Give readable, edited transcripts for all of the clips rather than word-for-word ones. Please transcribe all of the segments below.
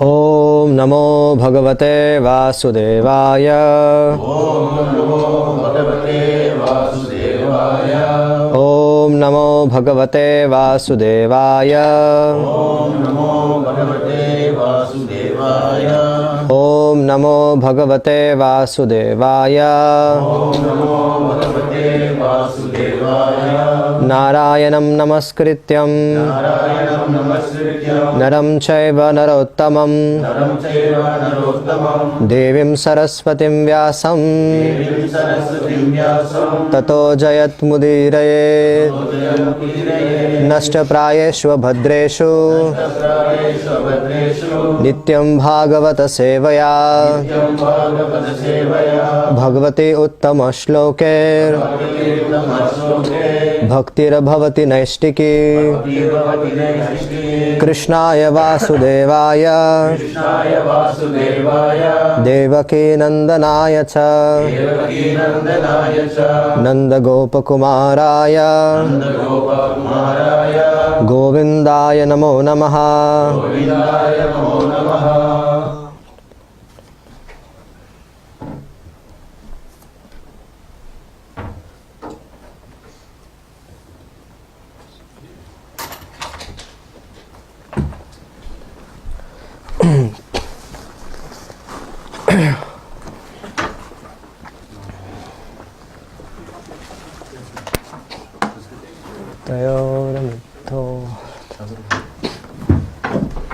Om Namo Bhagavate Vasudevaya. Om Namo Bhagavate Vasudevaya. Om Namo Bhagavate Vasudevaya. Om Namo Bhagavate Vasudevaya. Om Namo Bhagavate Vasudevaya. Om Namo Bhagavate Vasudevaya. Narayanam Namaskrityam Naram Chaiva Narottamam Devim Saraswatim Vyasam Tato Jayat Mudiraye Nashta Prayeshva Bhadreshu Nityam Bhagavata Sevaya Bhagavati Uttama Shloker Bhaktir Bhavati Naistiki Krishnaya Vasudevaya Devaki Nandanaya Cha Nanda Gopakumaraya Govindaya Namo Namaha.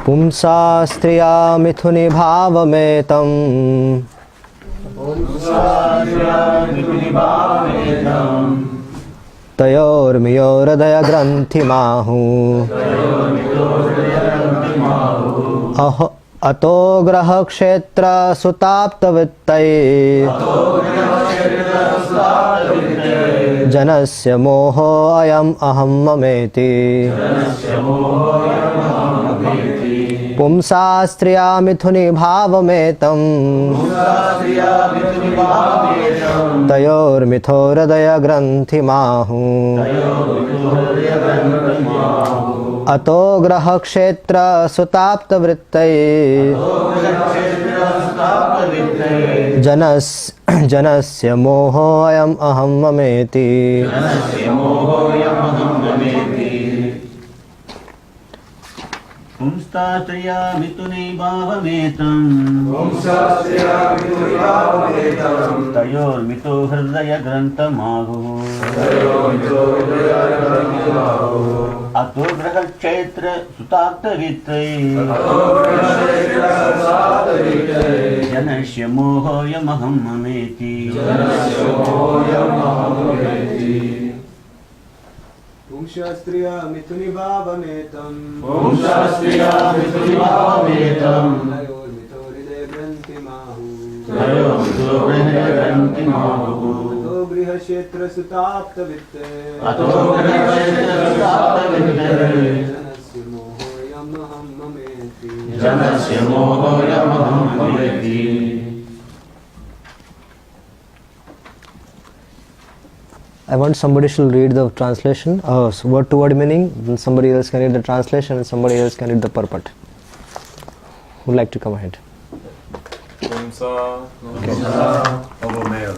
Pumsa striya mithuni bhavametam Tayor miyor daya granthi mahu Ato graha kshetra sutapta vittai Janasya moho ayam aham mameti Pumsa striya mithuni bhavametam Tayor mitho hridaya granthi mahu Ato graha kshetra sutapta vrittai Janasya moho ayam aham mameti Pumstastraya mituni bhavametam Tayor mito hridaya granta mahu Ato graha kshetra sutapta vittai Janasya moho yamaham mameti Pumsastriya mithuni bhavametam Tayor mito hridaya granthi mahu Ato griha kshetra sutapta vitte Janasya moho yamaham mameti. I want somebody should read the translation, word to word meaning, then somebody else can read the translation and somebody else can read the purport. Who would like to come ahead? Pumsa of a male.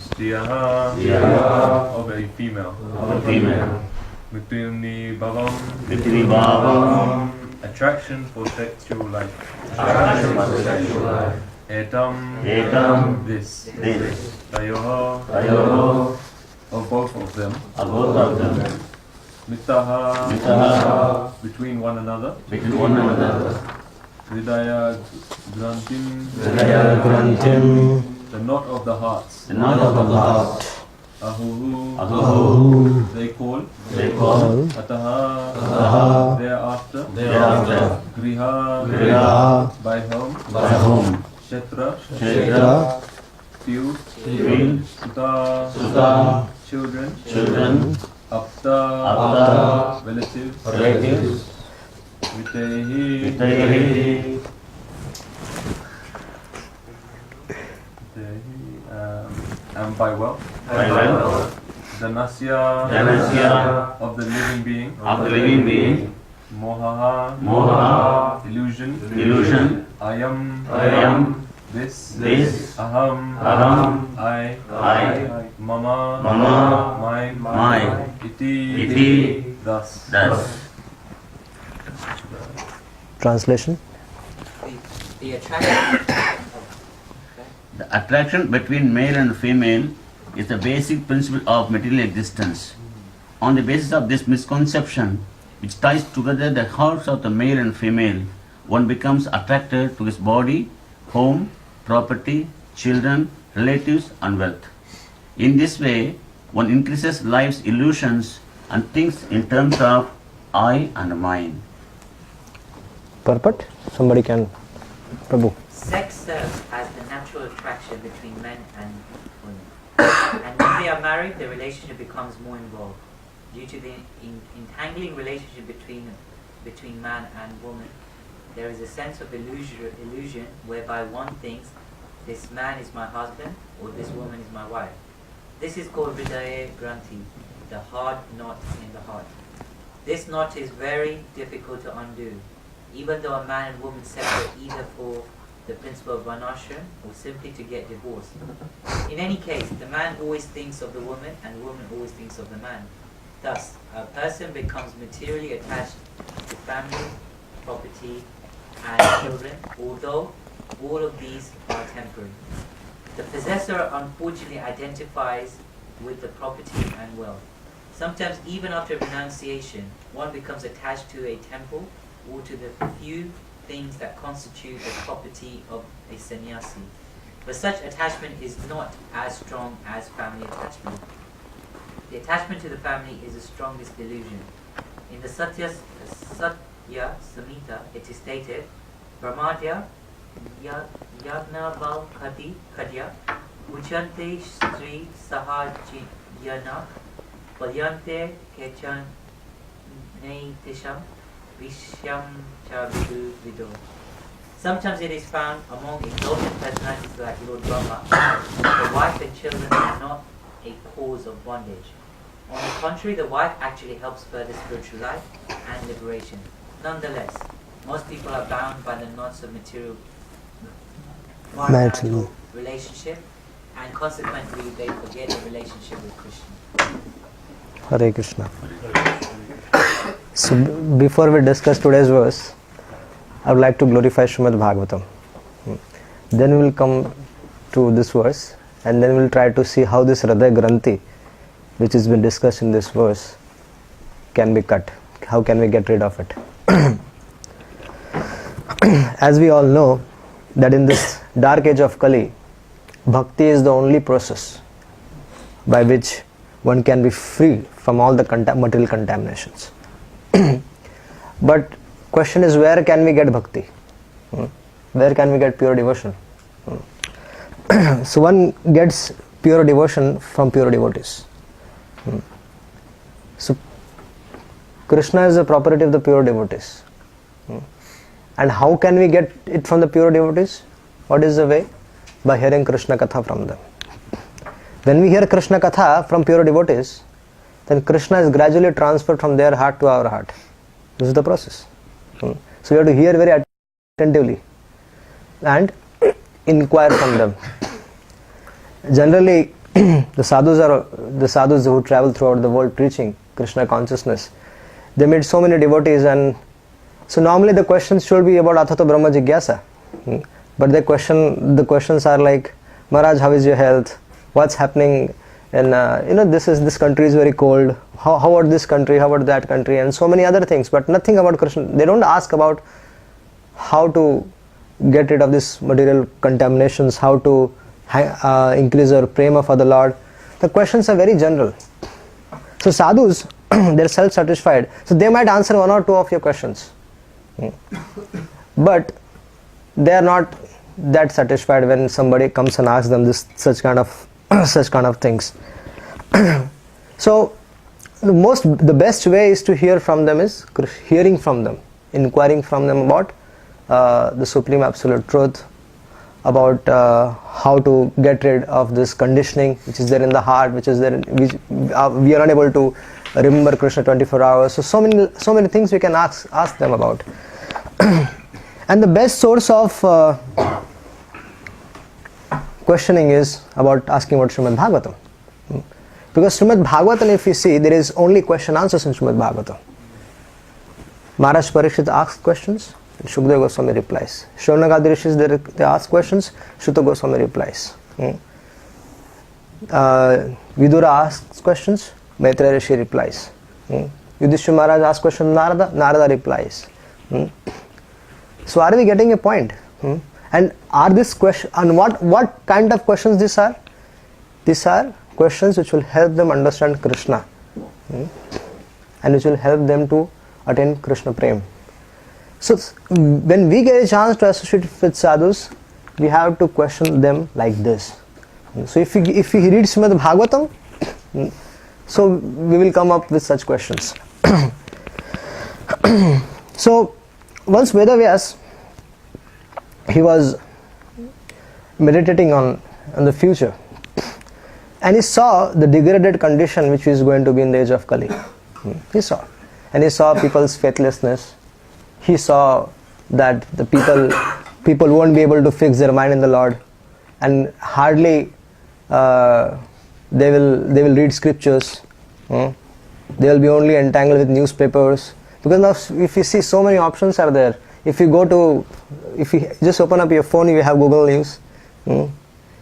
Striyaha of a female. Mituni bhavam attraction for sexual life. Etam this. Tayoho of both of them. Mitaha between one another. Hridaya granthim the knot of the hearts. Ahuhu they call. Ataha thereafter. Griha by home. Kshetra field. Suta children. Apta relatives. Vitehi and by wealth. Danasya of the living being. Mohaha. Mohaha. Illusion. Illusion. Ayam. This. Aham. I. Mama. My. Iti. Thus. Translation. The attraction. The attraction between male and female is the basic principle of material existence. On the basis of this misconception, which ties together the hearts of the male and female, one becomes attracted to his body, home, property, children, relatives, and wealth. In this way, one increases life's illusions and thinks in terms of I and mine. Purport? Somebody can. Prabhu. Sex serves as the natural attraction between men and women. And when they are married, the relationship becomes more involved. Due to the entangling relationship between man and woman, there is a sense of illusion whereby one thinks this man is my husband or this woman is my wife. This is called Hridaya Granthi, the hard knot in the heart. This knot is very difficult to undo, even though a man and woman separate either for the principle of Brahmachari or simply to get divorced. In any case, the man always thinks of the woman and the woman always thinks of the man. Thus, a person becomes materially attached to family, property, and children, although all of these are temporary. The possessor unfortunately identifies with the property and wealth. Sometimes even after renunciation, one becomes attached to a temple or to the few things that constitute the property of a sannyasi. But such attachment is not as strong as family attachment. The attachment to the family is the strongest delusion. In the Satya Samhita, it is stated, Brahmadya Yagna Khati Khadya Uchante Sri Sahajyana Palyante Kechan Neitisham Vishyam Chavidu Vido. Sometimes it is found among exalted personalities like Lord Brahma that the wife and children are not a cause of bondage. On the contrary, the wife actually helps further spiritual life and liberation. Nonetheless, most people are bound by the knots of material marital relationship, and consequently they forget the relationship with Krishna. Hare Krishna. So before we discuss today's verse, I would like to glorify Srimad Bhagavatam. Then we will come to this verse, and then we will try to see how this Hridaya Granthi, which has been discussed in this verse, can be cut. How can we get rid of it? As we all know, that in this dark age of Kali, bhakti is the only process by which one can be free from all the material contaminations. But question is, where can we get bhakti? Where can we get pure devotion? So one gets pure devotion from pure devotees. So Krishna is the property of the pure devotees. And how can we get it from the pure devotees? What is the way? By hearing Krishna Katha from them. When we hear Krishna Katha from pure devotees, then Krishna is gradually transferred from their heart to our heart. This is the process. So we have to hear very attentively and inquire from them. Generally, the sadhus who travel throughout the world preaching Krishna consciousness, they meet so many devotees, and so normally the questions should be about Athato Brahma Jigyasa. But the questions are like, Maharaj, how is your health? What's happening? And this country is very cold. How about this country? How about that country? And so many other things, but nothing about Krishna. They don't ask about how to get rid of this material contaminations, how to increase our prema for the Lord. The questions are very general. So sadhus, they're self-satisfied. So they might answer one or two of your questions. But they are not that satisfied when somebody comes and asks them such kind of things. So the best way is to hear from them is hearing from them, inquiring from them about the supreme absolute truth, about how to get rid of this conditioning which is there in the heart, which we are unable to remember Krishna 24 hours. So many things we can ask them about. And the best source of questioning is about asking about Srimad Bhagavatam. Because Srimad Bhagavatam, if you see, there is only question answers in Srimad Bhagavatam. Maharaj Parikshit asks questions, Shukadeva Goswami replies. Shaunakadi Rishis, they ask questions, Shuta Goswami replies. Vidura asks questions, Maitreya Rishi replies. Yudhishthira Maharaj asks questions, Narada replies. So are we getting a point? And are this question, and what kind of questions these are? These are questions which will help them understand Krishna, and which will help them to attain Krishna Prem. So when we get a chance to associate with sadhus, we have to question them like this. So if we read Srimad Bhagavatam, so we will come up with such questions. So once Vedavyas, he was meditating on the future, and he saw the degraded condition which is going to be in the age of Kali. He saw, and he saw people's faithlessness. He saw that the people won't be able to fix their mind in the Lord, and hardly they will read scriptures. They will be only entangled with newspapers, because now if you see, so many options are there. If you just open up your phone, you have Google News.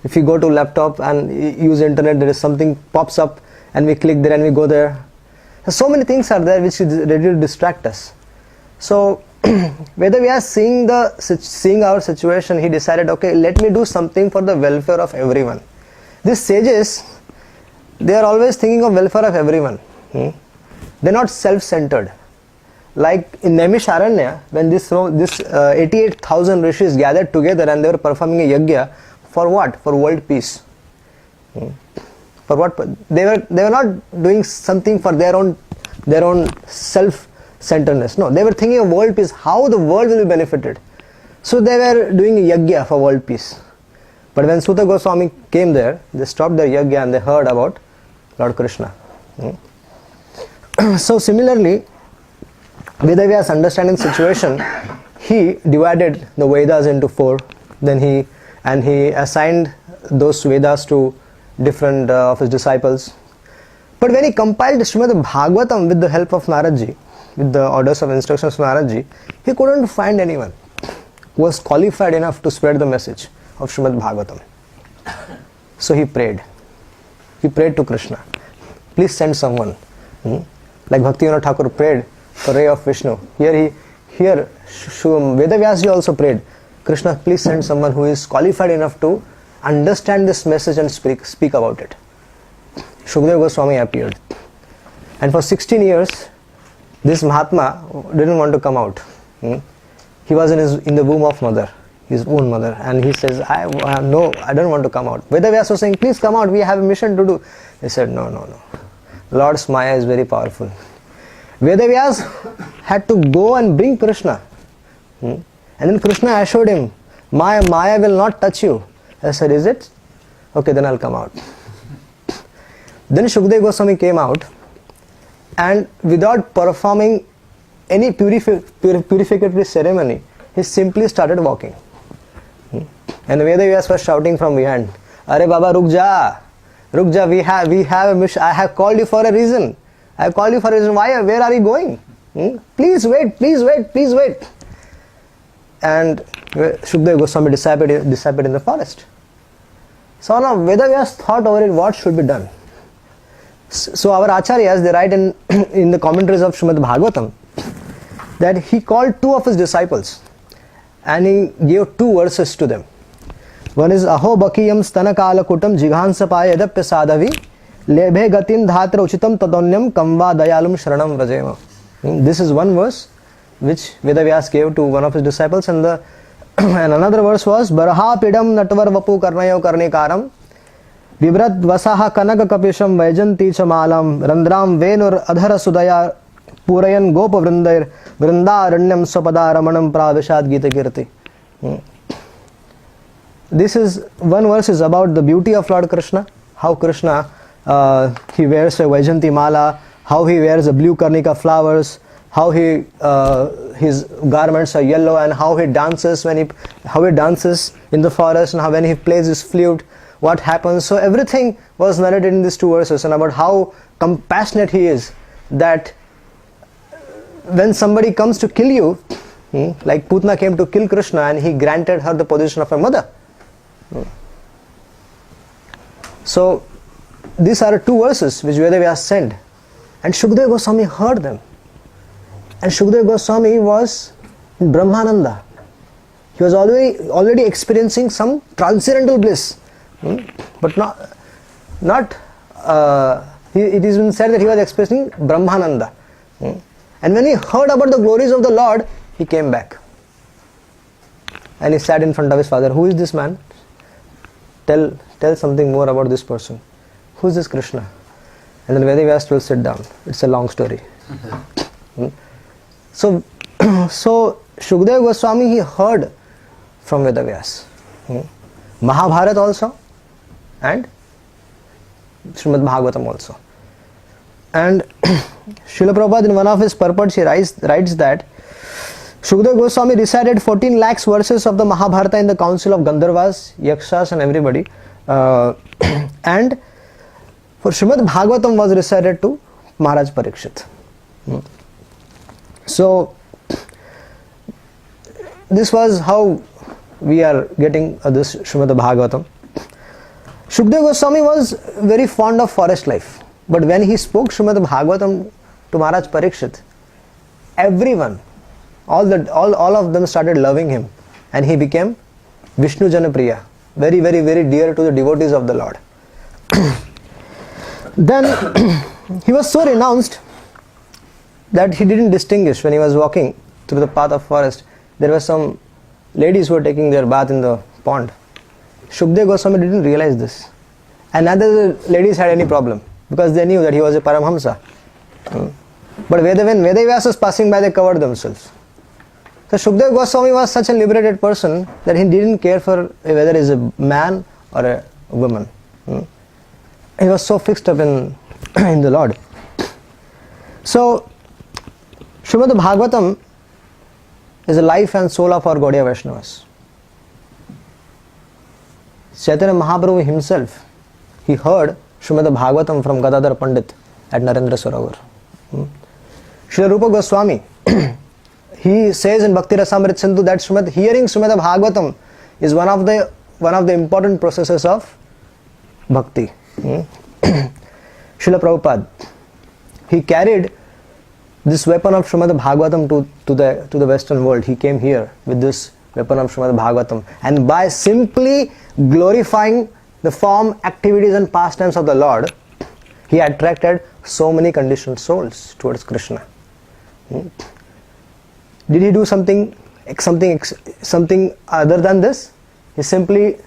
If you go to laptop and use internet, there is something pops up and we click there and we go there. So many things are there which is ready to distract us. So whether we are seeing our situation, he decided, okay, let me do something for the welfare of everyone. These sages, they are always thinking of welfare of everyone. They're not self-centered. Like in Naimisharanya, when this 88,000 rishis gathered together and they were performing a yajna, for what? For world peace. For what? They were not doing something for their own self-centeredness. No, they were thinking of world peace, how the world will be benefited. So they were doing a yajna for world peace. But when Suta Goswami came there, they stopped their yajna and they heard about Lord Krishna. So similarly, Vedavyas understanding situation, he divided the Vedas into 4. Then he assigned those Vedas to different of his disciples. But when he compiled Srimad Bhagavatam with the help of Naradji, with the orders of instructions of Naradji, he couldn't find anyone who was qualified enough to spread the message of Srimad Bhagavatam. So he prayed. He prayed to Krishna, please send someone. Like Bhaktivedanta Thakur prayed for ray of Vishnu. Here Vedavyasji also prayed, Krishna, please send someone who is qualified enough to understand this message and speak about it. Shukadeva Goswami appeared. And for 16 years, this Mahatma didn't want to come out. He was in the womb of mother, his own mother, and he says, I don't want to come out. Vedavyas was saying, please come out, we have a mission to do. He said, no. Lord's Maya is very powerful. Vedavyas had to go and bring Krishna. And then Krishna assured him, Maya will not touch you. I said, is it? Okay, then I'll come out. Then Shukadeva Goswami came out, and without performing any purificatory ceremony, he simply started walking. And Vedavyas was shouting from behind, Arey Baba, ruk ja, we have a mission. I have called you for a reason. Why? Where are you going? Please wait. And Shukadeva Goswami disappeared in the forest. So now Vedavyas thought over it, what should be done. So our acharyas, they write in the commentaries of Srimad Bhagavatam that he called 2 of his disciples and he gave 2 verses to them. One is Aho Bakiyam Stanakala Kutam Jighansapaya Edapya Sadhavi Lebhe Gatim Dhatra Uchitam Tadonyam Kamva Dayalum Sharanam Vrajema. This is one verse which Vedavyas gave to one of his disciples, and another verse was Baraha Pidam Natvar Vapu Karnayo Karnikaram Vibrat Vasaha Kanaka Kapisham Vaijanti Chamalam Randram Venur Adhara Sudaya Purayan Gopa Vrindair Vrinda Ranyam Swapada Ramanam Pravishad Gita Kirti. This is one verse is about the beauty of Lord Krishna, how Krishna he wears a Vaijanti Mala, how he wears the blue karnika flowers, how his garments are yellow, and how he dances in the forest, and how when he plays his flute, what happens. So everything was narrated in these 2 verses, and about how compassionate he is, that when somebody comes to kill you, like Putna came to kill Krishna and he granted her the position of a mother. So these are 2 verses which Vedavyas sent, and Shukadeva Goswami heard them. And Shukadeva Goswami was in Brahmananda. He was already experiencing some transcendental bliss, but not. It is been said that he was experiencing Brahmananda. And when he heard about the glories of the Lord, he came back. And he sat in front of his father. Who is this man? Tell something more about this person. Who is this Krishna? And then Vedavyas will sit down. It's a long story. So Shukadeva Goswami, he heard from Vedavyas. Mahabharata also, and Srimad Bhagavatam also. And Srila Prabhupada, in one of his purports, he writes that Shukadeva Goswami recited 14 lakhs verses of the Mahabharata in the council of Gandharvas, Yakshas and everybody. And for Srimad Bhagavatam was recited to Maharaj Parikshit. So this was how we are getting this Srimad Bhagavatam. Shukadeva Goswami was very fond of forest life. But when he spoke Srimad Bhagavatam to Maharaj Parikshit, everyone, all of them started loving him, and he became Vishnu Janapriya, very, very, very dear to the devotees of the Lord. Then he was so renounced that he didn't distinguish when he was walking through the path of forest. There were some ladies who were taking their bath in the pond. Shukadeva Goswami didn't realize this, and neither the ladies had any problem, because they knew that he was a Paramhamsa. But when Vedavyas was passing by, they covered themselves. So Shukadeva Goswami was such a liberated person that he didn't care for whether he is a man or a woman. He was so fixed up in the Lord. So Srimad Bhagavatam is the life and soul of our Gaudiya Vaishnavas. Chaitanya Mahaprabhu himself, he heard Srimad Bhagavatam from Gadadhar Pandit at Narendra Sarovar. Srila Rupa Goswami, he says in Bhakti Rasamrit Sindhu that hearing Srimad Bhagavatam is one of the important processes of bhakti. Srila Prabhupada, he carried this weapon of Srimad Bhagavatam to the Western world. He came here with this weapon of Srimad Bhagavatam, and by simply glorifying the form, activities and pastimes of the Lord, he attracted so many conditioned souls towards Krishna. Did he do something other than this? He simply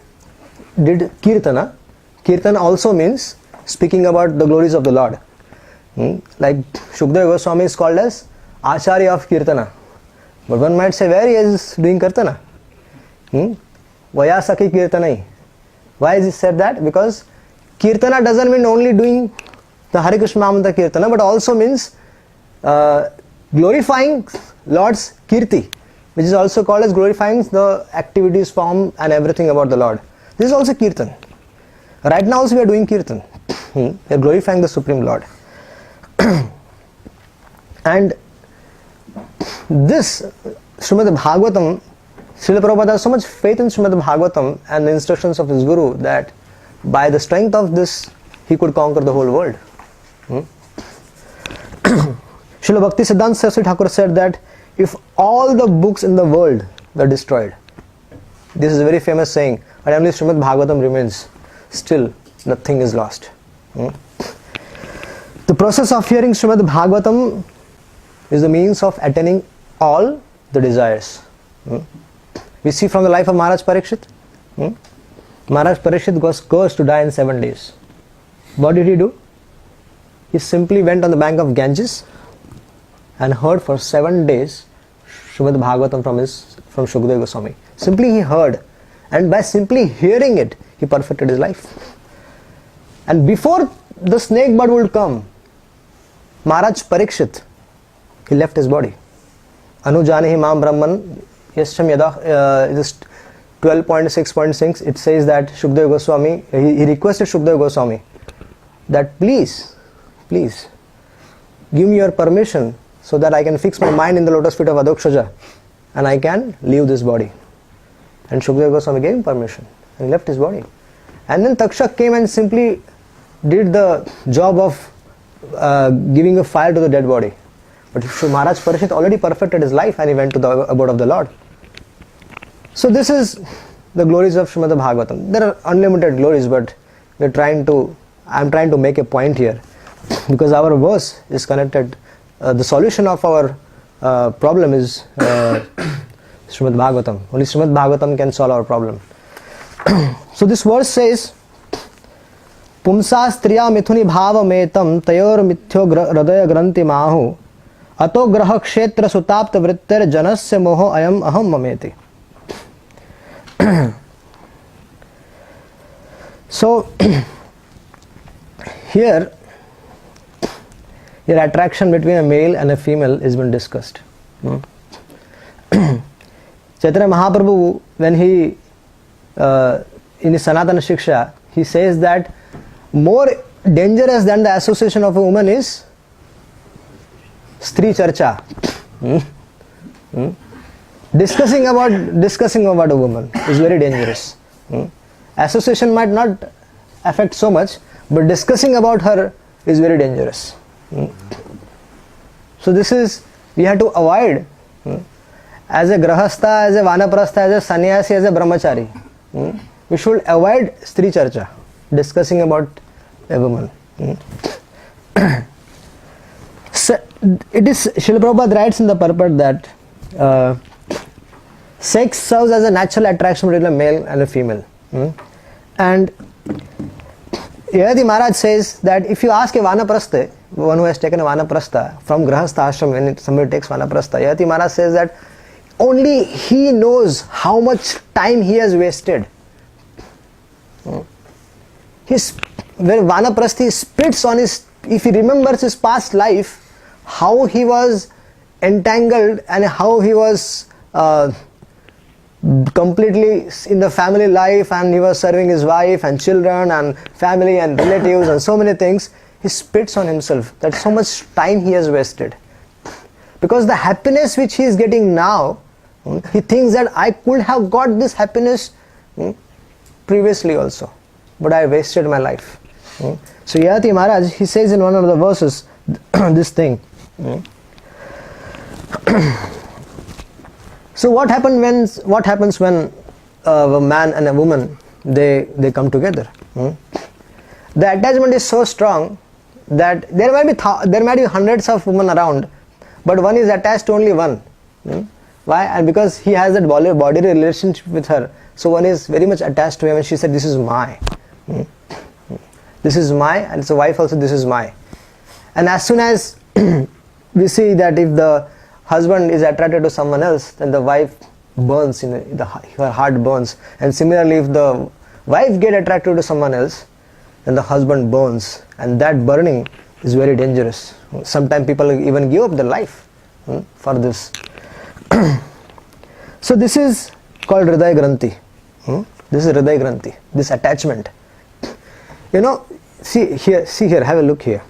did Kirtana. Kirtana also means speaking about the glories of the Lord. Like Shukadeva Goswami is called as Acharya of Kirtana. But one might say, where he is doing Kirtana? Vayasaki Kirtanai. Why is it said that? Because Kirtana doesn't mean only doing the Hare Krishna Mahamantra Kirtana, but also means glorifying Lord's Kirti, which is also called as glorifying the activities, form and everything about the Lord. This is also Kirtan. Right now also we are doing Kirtan. We are glorifying the Supreme Lord. And this Srimad Bhagavatam, Srila Prabhupada has so much faith in Srimad Bhagavatam and the instructions of his Guru that by the strength of this he could conquer the whole world. Srila Bhakti Siddhanta Saraswati Thakur said that if all the books in the world were destroyed, this is a very famous saying, but only Srimad Bhagavatam remains, still nothing is lost. The process of hearing Srimad Bhagavatam is the means of attaining all the desires. We see from the life of Maharaj Parikshit. Maharaj Parikshit was cursed to die in 7 days. What did he do? He simply went on the bank of Ganges and heard for 7 days Srimad Bhagavatam from Shukadeva Goswami. Simply he heard, and by simply hearing it, he perfected his life. And before the snake bird would come, Maharaj Parikshit, he left his body. Anujanihi Mam Brahman, Yasham Yada, this 12.6.6, it says that Shukdev Goswami, he requested Shukdev Goswami that please give me your permission so that I can fix my mind in the lotus feet of Adokshaja and I can leave this body. And Shukdev Goswami gave him permission and he left his body. And then Takshak came and simply did the job of giving a fire to the dead body. But Maharaj Parikshit already perfected his life and he went to the abode of the Lord. So this is the glories of Srimad Bhagavatam. There are unlimited glories, but I'm trying to make a point here because our verse is connected. The solution of our problem is Srimad Bhagavatam. Only Srimad Bhagavatam can solve our problem. So this verse says, Pumsa striya mithuni bhava metam tayor mithyo hridaya granti mahu ato graha kshetra sutapta vrittir janasya moho ayam aham mameti. So here attraction between a male and a female has been discussed. Chaitanya Mahaprabhu, when he in his Sanatana Shiksha, he says that more dangerous than the association of a woman is Stri Charcha. Discussing about a woman is very dangerous. Association might not affect so much, but discussing about her is very dangerous. So this is, we have to avoid, as a grahastha, as a vanaprastha, as a sannyasi, as a brahmachari, we should avoid Stri Charcha, discussing about a woman. So it is, Srila Prabhupada writes in the purport that sex serves as a natural attraction between a male and a female. And Yadati Maharaj says that if you ask a vanaprastha, one who has taken a vanaprastha from grahastha ashram, when somebody takes vanaprastha, Yadati Maharaj says that only he knows how much time he has wasted. When vanaprastha spits on his, if he remembers his past life, how he was entangled and how he was completely in the family life, and he was serving his wife and children and family and relatives and so many things, he spits on himself. That's so much time he has wasted. Because the happiness which he is getting now, he thinks that I could have got this happiness previously also, but I wasted my life. So Yadati Maharaj, he says in one of the verses this thing. So what happens when a man and a woman they come together? The attachment is so strong that there might be hundreds of women around, but one is attached to only one. Why? And because he has that body relationship with her, so one is very much attached to him, and she said, "This is my, this is my," and so wife also, "This is my." And as soon as we see that if the husband is attracted to someone else, then the wife burns, her heart burns. And similarly, if the wife get attracted to someone else, then the husband burns, and that burning is very dangerous. Sometimes people even give up their life for this. So this is called Hridaya Granthi. This is Hridaya Granthi, this attachment. See here, have a look here.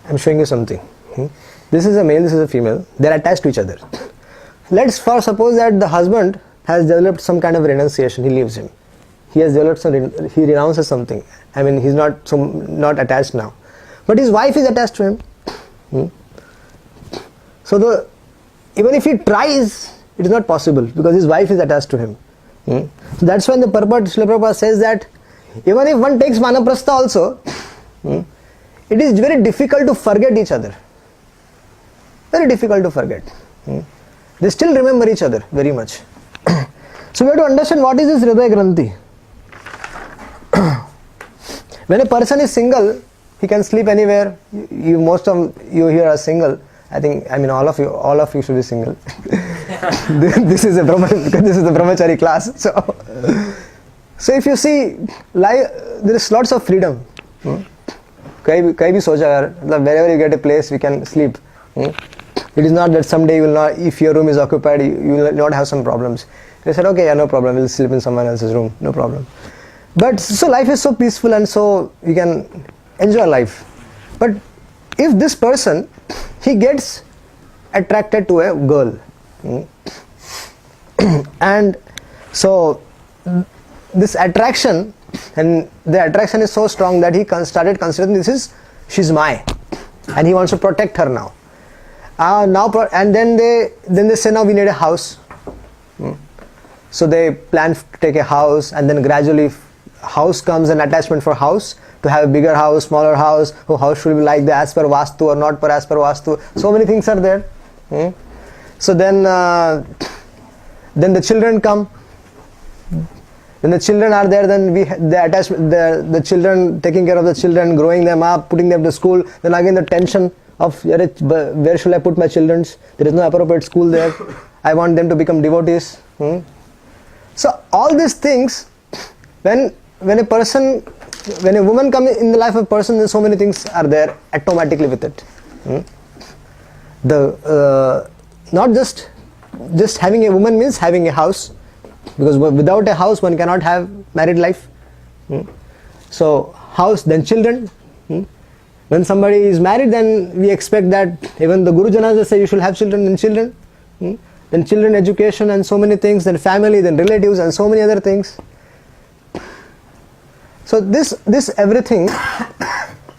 I'm showing you something. This is a male, this is a female. They are attached to each other. Let's suppose that the husband has developed some kind of renunciation. He leaves him. He has developed he renounces something. I mean, he's not attached now. But his wife is attached to him. So even if he tries, it is not possible because his wife is attached to him. So that's when the purport Srila Prabhupada says that even if one takes vanaprastha also, it is very difficult to forget each other. Very difficult to forget. They still remember each other very much. So we have to understand what is this Hridaya Granthi. When a person is single, he can sleep anywhere. Most of you here are single. All of you should be single. This is the Brahmachari class. So if you see, there is lots of freedom. कहीं भी सोचा यार, मतलब wherever you get a place we can sleep. It is not that someday you will not, if your room is occupied, you will not have some problems. They said, okay, yeah, no problem, we'll sleep in someone else's room, no problem. But so life is so peaceful and so you can enjoy life. But if this person, he gets attracted to a girl, and so this attraction, and the attraction is so strong that he started considering she's my, and he wants to protect her now. And then they say, now we need a house. So they plan to take a house, and then gradually house comes, an attachment for house, to have a bigger house, smaller house. Oh, house should be like the as per vastu or not per as per vastu. So many things are there. So then the children come. When the children are there, then the children, taking care of the children, growing them up, putting them to school. Then again the tension of where should I put my children? There is no appropriate school there. I want them to become devotees. So all these things, when a woman comes in the life of a person, then so many things are there automatically with it. Not just having a woman means having a house, because without a house one cannot have married life. So house, then children. When somebody is married, then we expect that even the Guru Janas, they say you should have children, then children education and so many things, then family, then relatives and so many other things. So this everything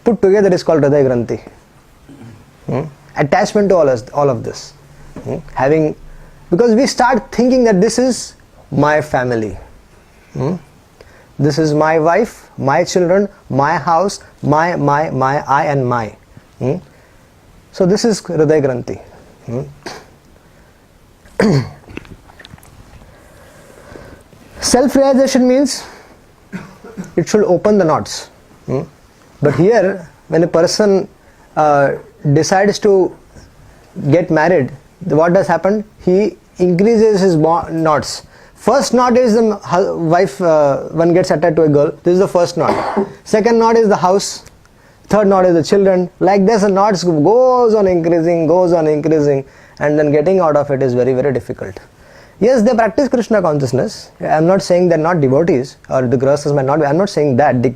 put together is called Hridaya Granthi. Attachment to all of this. Because we start thinking that this is my family. This is my wife, my children, my house, my, I and my. So this is Hridaya Granthi. Self-realization means it should open the knots. But here, when a person decides to get married, what does happen? He increases his knots. First knot is the wife, one gets attached to a girl. This is the first knot. Second knot is the house. Third knot is the children. Like this, the knots goes on increasing, and then getting out of it is very, very difficult. Yes, they practice Krishna consciousness. I am not saying they are not devotees, or the grahasthas might not be. I am not saying that. The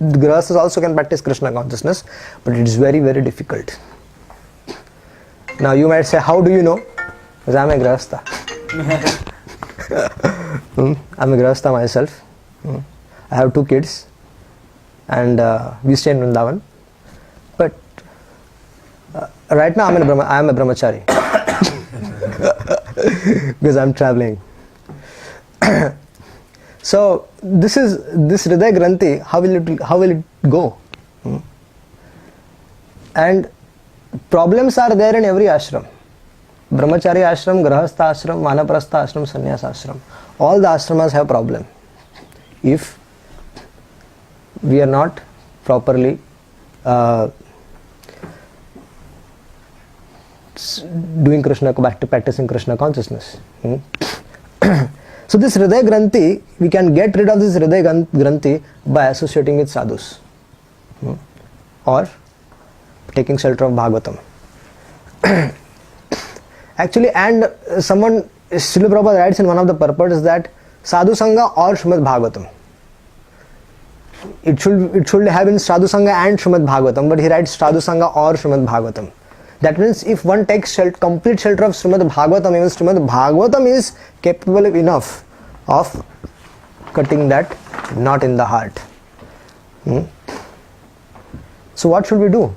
grahasthas also can practice Krishna consciousness, but it is very, very difficult. Now you might say, how do you know? Because I am a grahastha. I am a grahastha myself. I have 2 kids, and we stay in Vrindavan. But right now I am a Brahmachari. Because I am traveling. So this Hridaya Granthi, how will it go? And problems are there in every ashram. Brahmachari ashram, Grahastha ashram, Vanaprastha ashram, Sannyas ashram. All the ashramas have problem. If we are not properly doing Krishna, practicing Krishna consciousness. So this Hridaya Granthi, we can get rid of this Hridaya Granthi by associating with sadhus. Or taking shelter of Bhagavatam. Actually, and someone, Srila Prabhupada writes in one of the purports that Sadhu Sangha or Srimad Bhagavatam. It should have been Sadhu Sangha and Srimad Bhagavatam, but he writes Sadhu Sangha or Srimad Bhagavatam. That means if one takes complete shelter of Srimad Bhagavatam, even Srimad Bhagavatam is capable enough of cutting that knot in the heart. So what should we do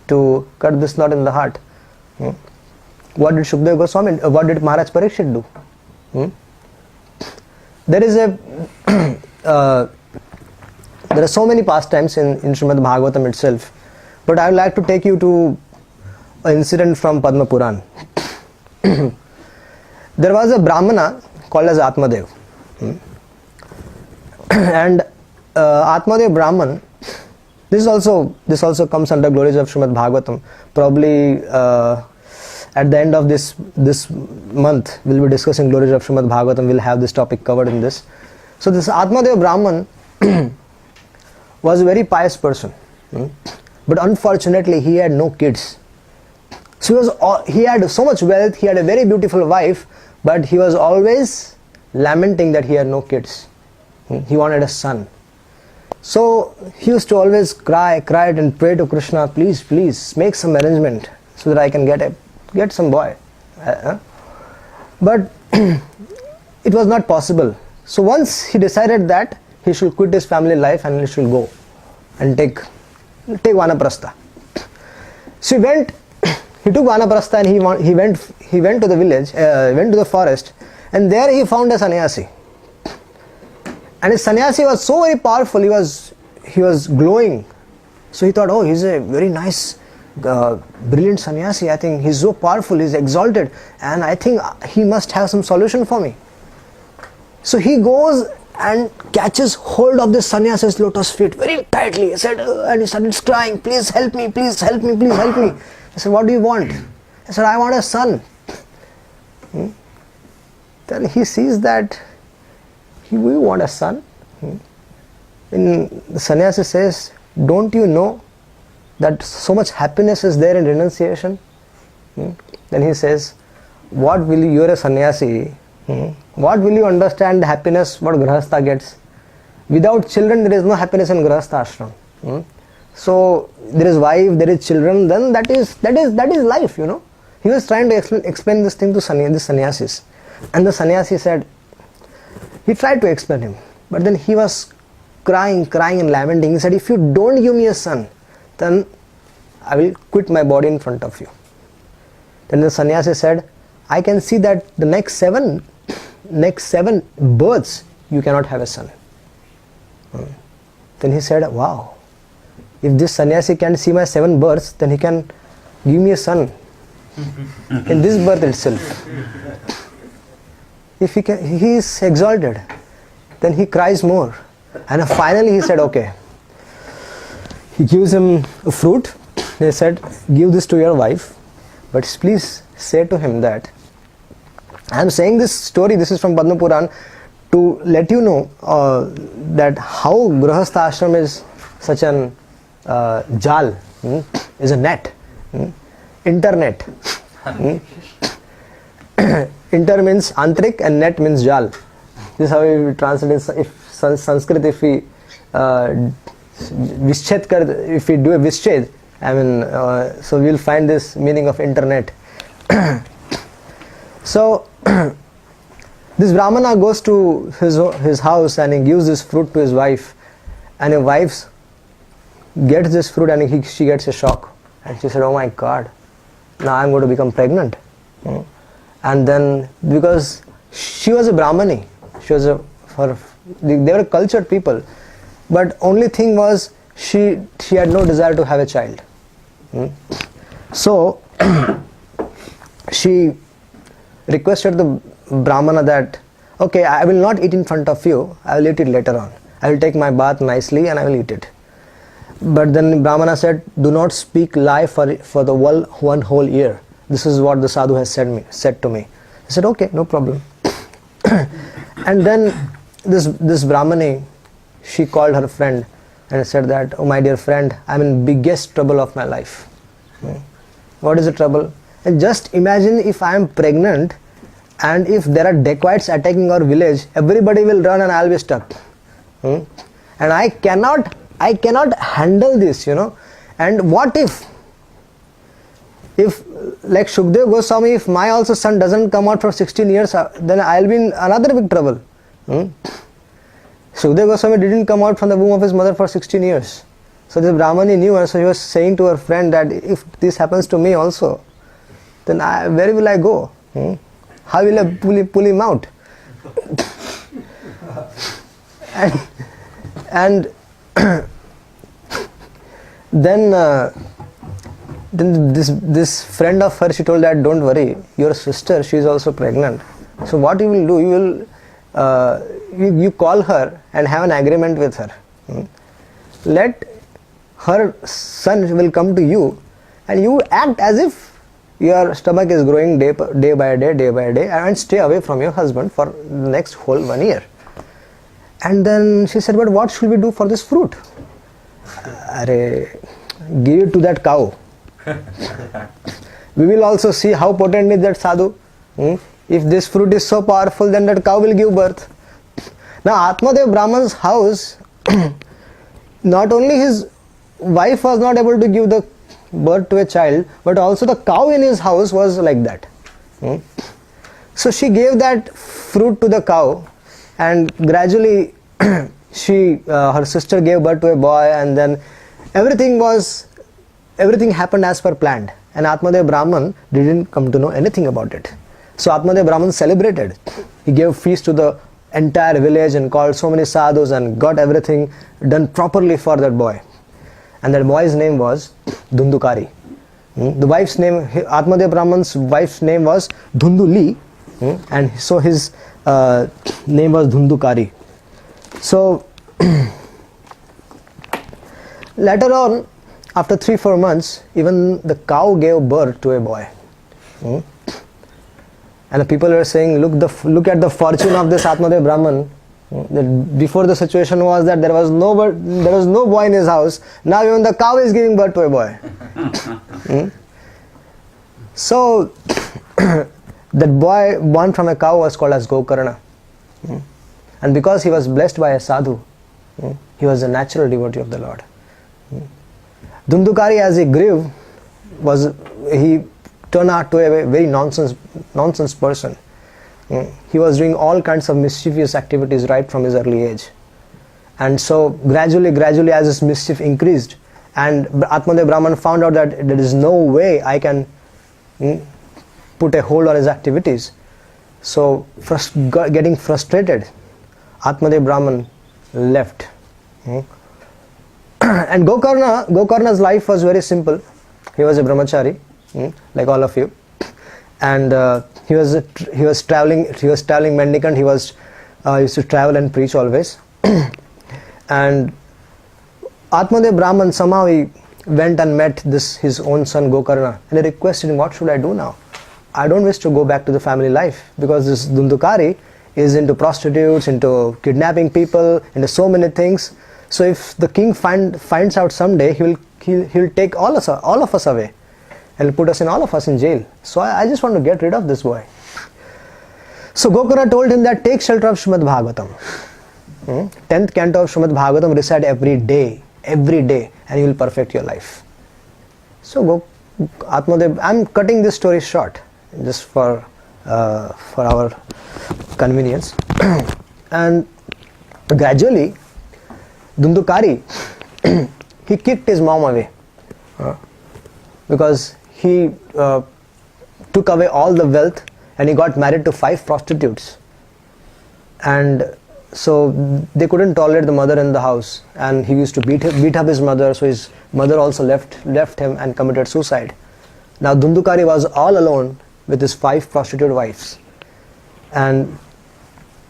to cut this knot in the heart? What did Shukdev Goswami, what did Maharaj Parikshit do? There is there are so many pastimes in Srimad Bhagavatam itself, but I would like to take you to an incident from Padma Puran. There was a Brahmana called as Atmadev, and Atmadev Brahman, this also comes under glories of Srimad Bhagavatam. Probably at the end of this month we'll be discussing glories of Srimad Bhagavatam. We'll have this topic covered in this. So this Atmadev Brahman was a very pious person. But unfortunately, he had no kids. So he had so much wealth, he had a very beautiful wife, but he was always lamenting that he had no kids. He wanted a son. So he used to always cry and pray to Krishna, please, please, make some arrangement so that I can get some boy. But it was not possible. So once he decided that he should quit his family life and he should go and take vanaprastha. So he took vanaprastha and he went to the village, went to the forest, and there he found a sannyasi. And his sannyasi was so very powerful, he was glowing. So he thought, oh, he's a very nice, brilliant sannyasi. I think he's so powerful, he's exalted, and I think he must have some solution for me. So he goes and catches hold of this sannyasi's lotus feet very tightly. He said, and he started crying, please help me, please help me, please help me. I said, what do you want? I said, I want a son. Then he sees that we want a son. And the sannyasi says, don't you know that so much happiness is there in renunciation? Then he says, what will you, you're a sannyasi, what will you understand the happiness what grahastha gets? Without children there is no happiness in grahastha ashram. So there is wife, there is children, then that is life, you know. He was trying to explain this thing to the sannyasis. And the sannyasi said, he tried to explain him, but then he was crying and lamenting. He said, if you don't give me a son, then I will quit my body in front of you. Then the sannyasi said, I can see that the next seven births you cannot have a son. Then he said, wow, if this sannyasi can see my 7 births, then he can give me a son in this birth itself. If he is exalted, then he cries more. And finally he said, okay. He gives him a fruit. He said, give this to your wife, but please say to him that I am saying this story, this is from Padma Puran, to let you know that how Grahastha ashram is such an jal, is a net, internet. Inter means antrik and net means jal. This is how we translate it. If Sanskrit, if we if we do a visched, I mean, so we will find this meaning of internet. So this Brahmana goes to his house and he gives this fruit to his wife, and his wife gets this fruit and she gets a shock, and she said, oh my God, now I am going to become pregnant. And then, because she was a Brahmani, they were cultured people, but only thing was she had no desire to have a child. So she requested the Brahmana that, okay, I will not eat in front of you, I will eat it later on. I will take my bath nicely and I will eat it. But then Brahmana said, do not speak lie for the one whole year. This is what the sadhu has said to me. I said, okay, no problem. And then this Brahmani, she called her friend and said that, oh my dear friend, I am in biggest trouble of my life. What is the trouble? And just imagine if I am pregnant and if there are dacoits attacking our village, everybody will run and I will be stuck. And I cannot handle this, you know. And what if like Shukdev Goswami, if my also son doesn't come out for 16 years, then I will be in another big trouble. Shukdev Goswami didn't come out from the womb of his mother for 16 years. So this Brahmani knew, and so he was saying to her friend that if this happens to me also, then where will I go? How will I pull him out? and then this friend of her, she told that, don't worry, your sister, she is also pregnant. So what you will do, you will you call her and have an agreement with her. Let her son will come to you and you act as if your stomach is growing day by day, and stay away from your husband for the next whole 1 year. And then she said, but what should we do for this fruit? Arey, give it to that cow. We will also see how potent is that sadhu. If this fruit is so powerful, then that cow will give birth. Now Atmadev Brahman's house, not only his wife was not able to give the birth to a child, but also the cow in his house was like that. So she gave that fruit to the cow, and gradually her sister gave birth to a boy, and then everything happened as per planned, and Atmadev Brahman didn't come to know anything about it. So Atmadev Brahman celebrated. He gave feast to the entire village and called so many sadhus and got everything done properly for that boy. And that boy's name was Dhundukari. The wife's name, Atmadev Brahman's wife's name was Dhunduli, and so his name was Dhundukari. So later on, after 3-4 months, even the cow gave birth to a boy. And the people were saying, look at the fortune of this Atmadev Brahman. That before the situation was that there was no boy in his house. Now even the cow is giving birth to a boy. So that boy born from a cow was called as Gokarna. And because he was blessed by a sadhu, he was a natural devotee of the Lord. Dhundukari, as he grew, he turned out to a very nonsense person. He was doing all kinds of mischievous activities right from his early age. And so gradually as his mischief increased, and Atmadev Brahman found out that there is no way I can put a hold on his activities. So getting frustrated, Atmadev Brahman left. And Gokarna's life was very simple. He was a Brahmachari, like all of you, and he was traveling mendicant. He used to travel and preach always. And Atmadev Brahman, somehow he went and met his own son Gokarna, and he requested him, what should I do now? I don't wish to go back to the family life, because this Dhundukari is into prostitutes, into kidnapping people, into so many things. So if the king finds out someday, he'll take all of us away and put all of us in jail. So I just want to get rid of this boy. So Gokarna told him that take shelter of Srimad Bhagavatam. 10th canto of Srimad Bhagavatam, recite every day, and you will perfect your life. So Atmadev, I'm cutting this story short, just for our convenience. And gradually, Dhundukari, he kicked his mom away, because he took away all the wealth, and he got married to 5 prostitutes. And so they couldn't tolerate the mother in the house, and he used to beat up his mother. So his mother also left him and committed suicide. Now Dhundukari was all alone with his 5 prostitute wives, and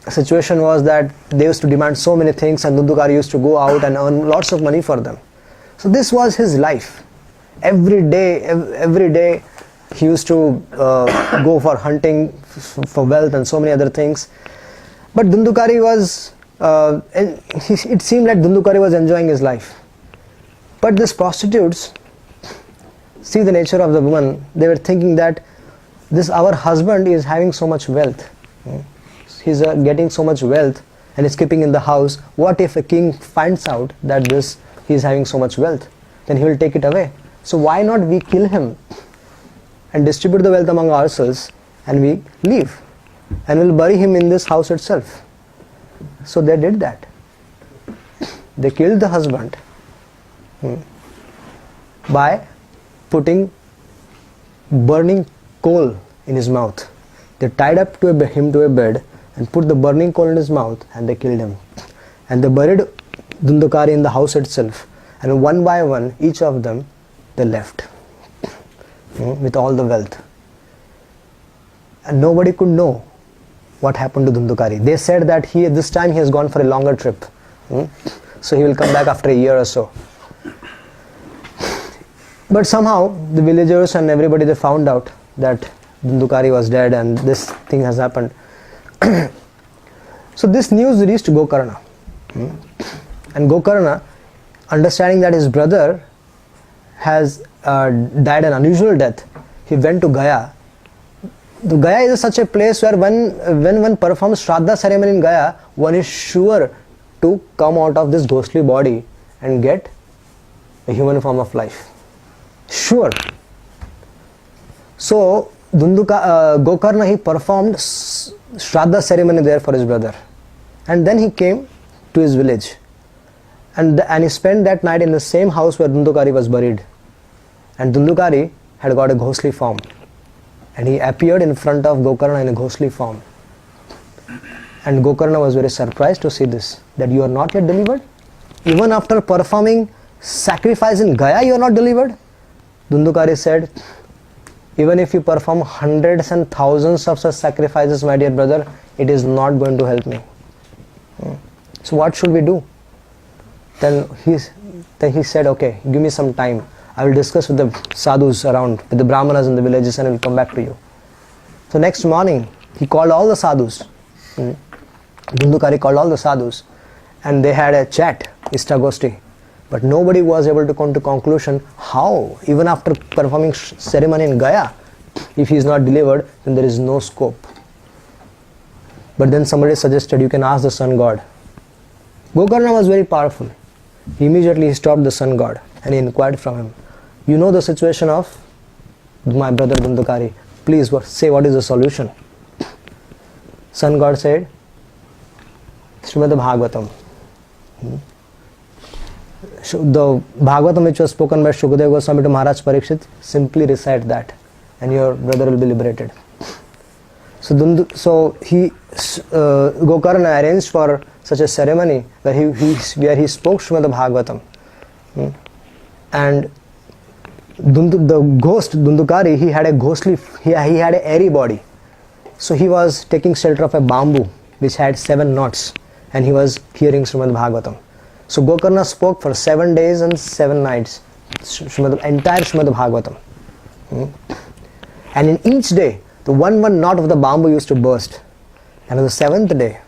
the situation was that they used to demand so many things, and Dhundukari used to go out and earn lots of money for them. So this was his life. Every day he used to go for hunting for wealth and so many other things. But Dhundukari was, it seemed like Dhundukari was enjoying his life. But these prostitutes, see the nature of the woman, they were thinking that our husband is having so much wealth. He's getting so much wealth and is keeping in the house. What if a king finds out that he is having so much wealth? Then he will take it away. So why not we kill him and distribute the wealth among ourselves, and we leave, and we'll bury him in this house itself. So they did that. They killed the husband by putting burning coal in his mouth. They tied up him to a bed and put the burning coal in his mouth, and they killed him. And they buried Dhundukari in the house itself, and one by one, each of them, they left with all the wealth. And nobody could know what happened to Dhundukari. They said that this time he has gone for a longer trip, so he will come back after a year or so. But somehow the villagers and everybody, they found out that Dhundukari was dead and this thing has happened. So this news reached Gokarna, and Gokarna understanding that his brother has died an unusual death, he went to Gaya. The Gaya is such a place where when one performs Shraddha ceremony in Gaya, one is sure to come out of this ghostly body and get a human form of life. Sure. So Gokarna, he performed Shraddha ceremony there for his brother, and then he came to his village, and he spent that night in the same house where Dundukari was buried. And Dundukari had got a ghostly form, and he appeared in front of Gokarna in a ghostly form. And Gokarna was very surprised to see this, that you are not yet delivered? Even after performing sacrifice in Gaya, you are not delivered? Dundukari said, even if you perform hundreds and thousands of such sacrifices, my dear brother, it is not going to help me. So what should we do? Then he said, okay, give me some time. I will discuss with the sadhus around, with the brahmanas in the villages, and I will come back to you. So next morning, he called all the sadhus. Dundukari called all the sadhus, and they had a chat, Ishtagosti. But nobody was able to come to conclusion how, even after performing ceremony in Gaya, if he is not delivered, then there is no scope. But then somebody suggested, you can ask the sun god. Gokarna was very powerful. Immediately he stopped the sun god and he inquired from him, you know the situation of my brother Dundukari, please say what is the solution. Sun god said, Srimad Bhagavatam. The Bhagavatam which was spoken by Shukadeva Goswami to Maharaj Parikshit, simply recite that and your brother will be liberated. So Gokarna arranged for such a ceremony where he spoke Srimad Bhagavatam. And the ghost Dundukari, he had a airy body. So he was taking shelter of a bamboo which had 7 knots, and he was hearing Srimad Bhagavatam. So Gokarna spoke for 7 days and 7 nights, entire Srimad Bhagavatam. And in each day, the one knot of the bamboo used to burst. And on the 7th day,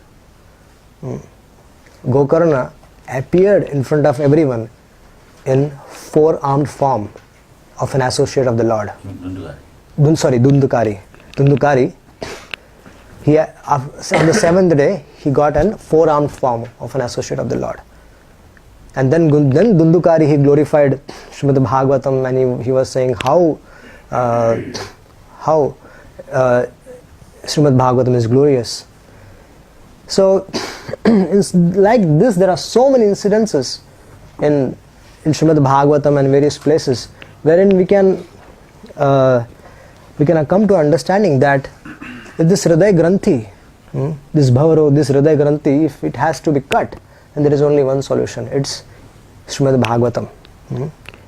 Gokarna appeared in front of everyone in 4-armed form of an associate of the Lord. Dundukari. Dundukari. On the 7th day, he got an 4-armed form of an associate of the Lord. And then Dundukari, he glorified Srimad Bhagavatam, and he was saying how Srimad Bhagavatam is glorious. So, like this, there are so many incidences in Srimad Bhagavatam and various places wherein we can come to understanding that if this Hriday Granthi, this Bhavaro, this Hriday Granthi, if it has to be cut, then there is only one solution. It's Srimad Bhagavatam.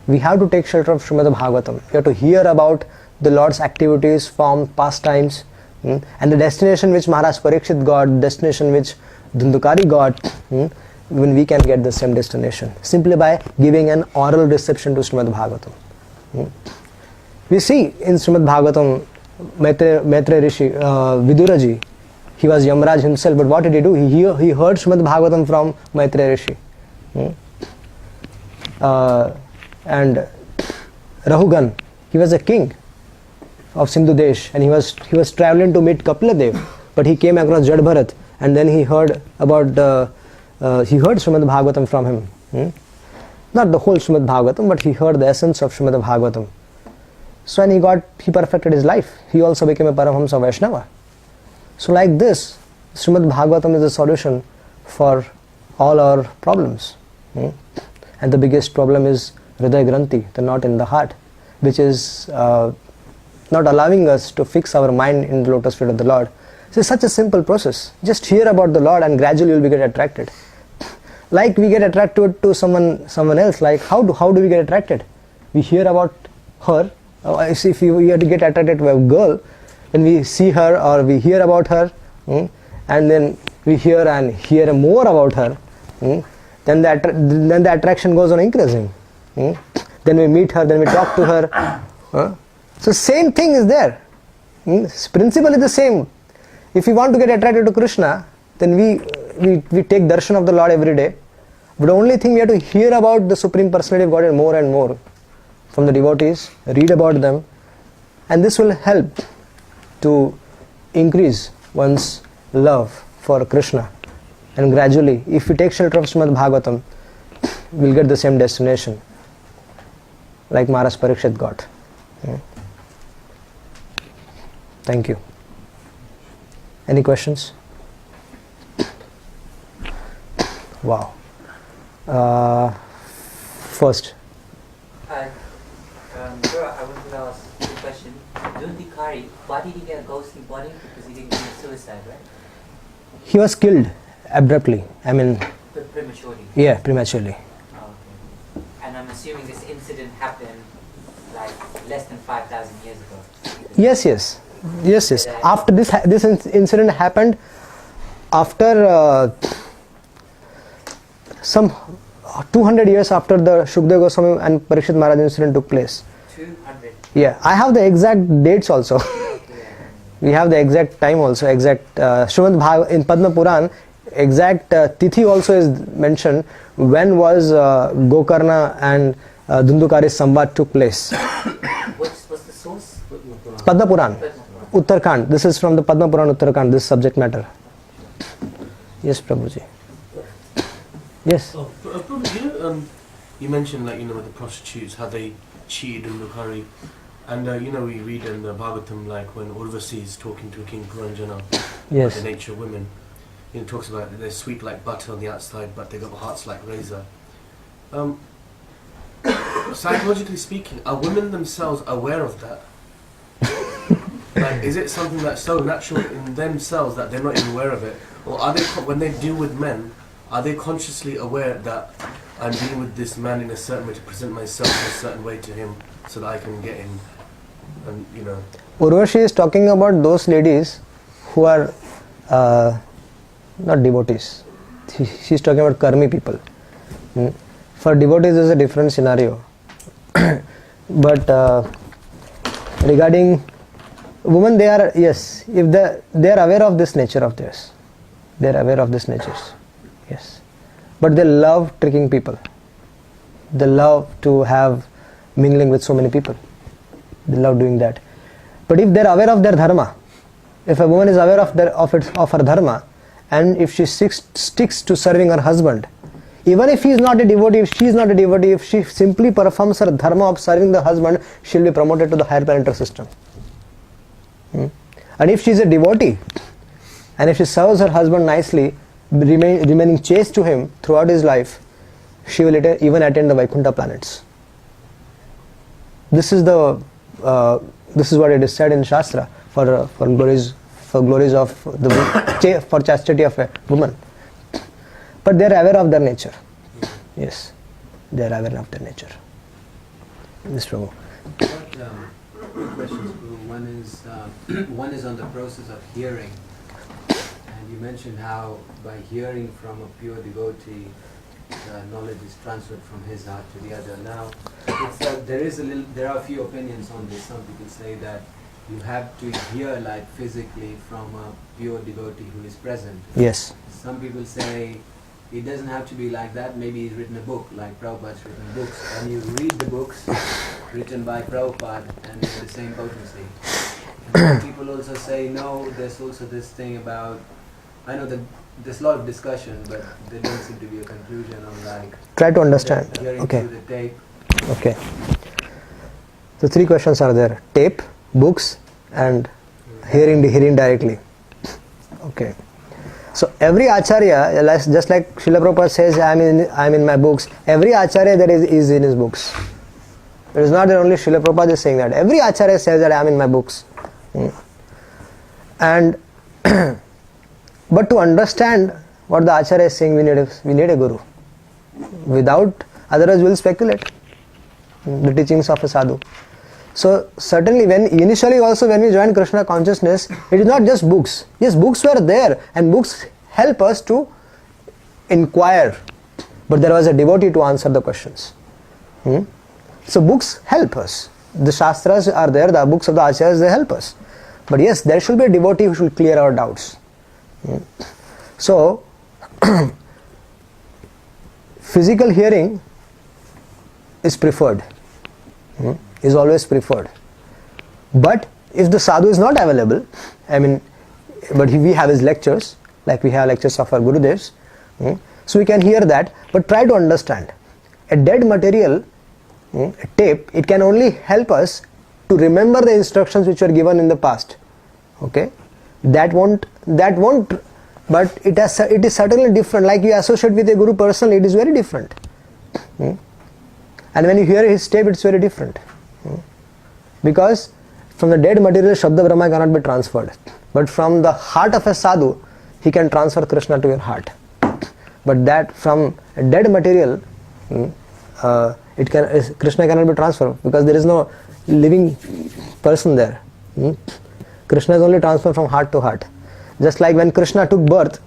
We have to take shelter of Srimad Bhagavatam. We have to hear about the Lord's activities, form, pastimes, and the destination which Maharaj Parikshit got, destination which Dundukari got, when we can get the same destination, simply by giving an oral reception to Srimad Bhagavatam. We see in Srimad Bhagavatam, Maitreya Rishi, Viduraji, he was Yamraj himself, but what did he do? He heard Srimad Bhagavatam from Maitreya Rishi. And Rahugan, he was a king of Sindhu Desh, and he was traveling to meet Kapiladev, but he came across Jad Bharat, and then he heard about he heard Srimad Bhagavatam from him. Not the whole Srimad Bhagavatam, but he heard the essence of Srimad Bhagavatam. So when he perfected his life, he also became a Paramahamsa Vaishnava. So like this, Srimad Bhagavatam is the solution for all our problems. And the biggest problem is Hriday Granthi, the knot in the heart, which is not allowing us to fix our mind in the lotus feet of the Lord. So it's such a simple process. Just hear about the Lord and gradually you will get attracted. Like we get attracted to someone else, like how do we get attracted? We hear about her. If we have to get attracted to a girl, when we see her or we hear about her, and then we hear more about her, then the attraction goes on increasing. Then we meet her, then we talk to her. So same thing is there. Principle is the same. If we want to get attracted to Krishna, then we take darshan of the Lord every day. But the only thing we have to hear about the Supreme Personality of Godhead more and more from the devotees, read about them, and this will help to increase one's love for Krishna. And gradually, if we take shelter of Srimad Bhagavatam, we'll get the same destination like Maharaj Parikshit got. Thank you. Any questions? Wow. First. Hi. Bro, I wanted to ask a question. Brahmachari, why did he get a ghostly body? Because he didn't commit suicide, right? He was killed abruptly. I mean, Prematurely. yeah, prematurely. Oh, okay. And I'm assuming this incident happened like less than 5,000 years ago. Yes. After this incident happened, after some 200 years after the Shukdev Goswami and Parikshit Maharaj incident took place. 200. Yeah, I have the exact dates also. We have the exact time also, exact Srimad Bhagavatam in Padma Puran, exact tithi also is mentioned when was Gokarna and Dhundukari's Samvad took place. What's the source? Padma Puran, Uttarakhand. This is from the Padma Puran Uttarakhand, this subject matter. Yes, Prabhuji. Yes. Oh, Prabhu, you mentioned with the prostitutes, how they cheated in Bukhari. And we read in the Bhagavatam, like when Urvasi is talking to King Puranjana Yes. about the nature of women, it talks about they're sweet like butter on the outside, but they got hearts like razor. Psychologically speaking, are women themselves aware of that? Like, is it something that's so natural in themselves that they're not even aware of it? Or are they, when they deal with men, are they consciously aware that I'm dealing with this man in a certain way to present myself in a certain way to him so that I can get him? And Urvashi is talking about those ladies who are not devotees. She's talking about karmi people. For devotees is a different scenario. But regarding women, they are, yes, if they are aware of this nature of theirs. They are aware of this nature. Yes. But they love tricking people. They love to have mingling with so many people. They love doing that. But if they are aware of their dharma, if a woman is aware of her dharma, and if she sticks to serving her husband, even if he is not a devotee, if she is not a devotee, if she simply performs her dharma of serving the husband, she will be promoted to the higher planetary system. And if she is a devotee, and if she serves her husband nicely, remaining chaste to him throughout his life, she will even attain the Vaikuntha planets. This is what it is said in Shastra for glories of for chastity of a woman. But they are aware of their nature. Yes, they are aware of their nature. Yes, Prabhu. Two questions. One is on the process of hearing, and you mentioned how by hearing from a pure devotee, knowledge is transferred from his heart to the other. Now, there are a few opinions on this. Some people say that you have to hear like physically from a pure devotee who is present. Yes. Some people say it doesn't have to be like that. Maybe he's written a book, like Prabhupada's written books, and you read the books written by Prabhupada and they're the same potency. And some people also say, no, there's also this thing about, I know that there's a lot of discussion, but there doesn't seem to be a conclusion on like... Try to understand. Hearing Okay. through the tape. Okay. So 3 questions are there. Tape, books, and hearing directly. Okay. So every acharya, just like Srila Prabhupada says, I'm in my books, every acharya that is in his books. It is not that only Srila Prabhupada is saying that. Every acharya says that I am in my books. And but to understand what the acharya is saying, we need a guru. Without, otherwise we will speculate the teachings of a sadhu. So certainly initially also when we joined Krishna consciousness, it is not just books. Yes, books were there and books help us to inquire. But there was a devotee to answer the questions. So books help us. The Shastras are there, the books of the Acharyas, they help us. But yes, there should be a devotee who should clear our doubts. So, physical hearing is preferred, is always preferred. But if the sadhu is not available, but we have his lectures, like we have lectures of our Gurudevs, so we can hear that, but try to understand. A dead material, a tape, it can only help us to remember the instructions which were given in the past. Okay, that won't, but it is certainly different. Like you associate with a Guru personally, it is very different. And when you hear his tape, it's very different. Because from the dead material, Shabda Brahma cannot be transferred. But from the heart of a sadhu, he can transfer Krishna to your heart. But that from a dead material, Krishna cannot be transferred because there is no living person there. Krishna is only transferred from heart to heart. Just like when Krishna took birth,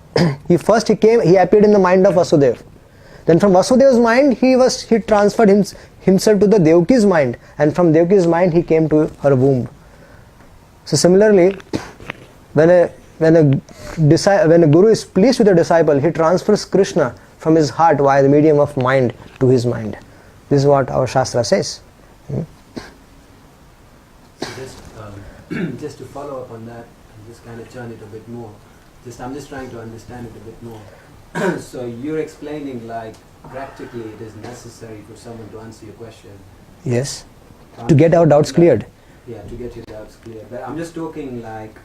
he appeared in the mind of Vasudeva. Then from Vasudev's mind, he transferred himself to the Devaki's mind, and from Devaki's mind he came to her womb. So similarly, when a guru is pleased with a disciple, he transfers Krishna from his heart via the medium of mind to his mind. This is what our Shastra says. So just to follow up on that, and just kind of turn it a bit more. I'm just trying to understand it a bit more. So you're explaining like practically it is necessary for someone to answer your question. Yes. To get our doubts cleared. Yeah, to get your doubts cleared. But I'm just talking like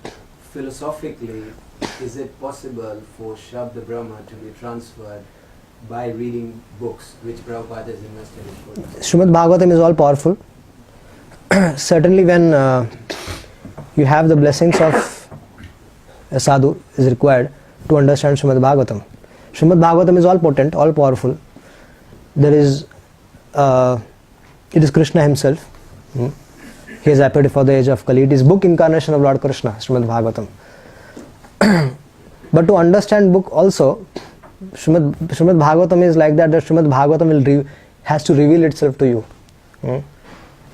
philosophically, is it possible for Shabda Brahma to be transferred by reading books which Prabhupada has invested in? Srimad Bhagavatam is all powerful. Certainly when you have the blessings of a sadhu is required to understand Srimad Bhagavatam. Srimad Bhagavatam is all potent, all powerful. There is, it is Krishna himself. He has appeared for the age of Kali. It is book incarnation of Lord Krishna, Srimad Bhagavatam. But to understand book also, Srimad Bhagavatam is like that Srimad Bhagavatam has to reveal itself to you.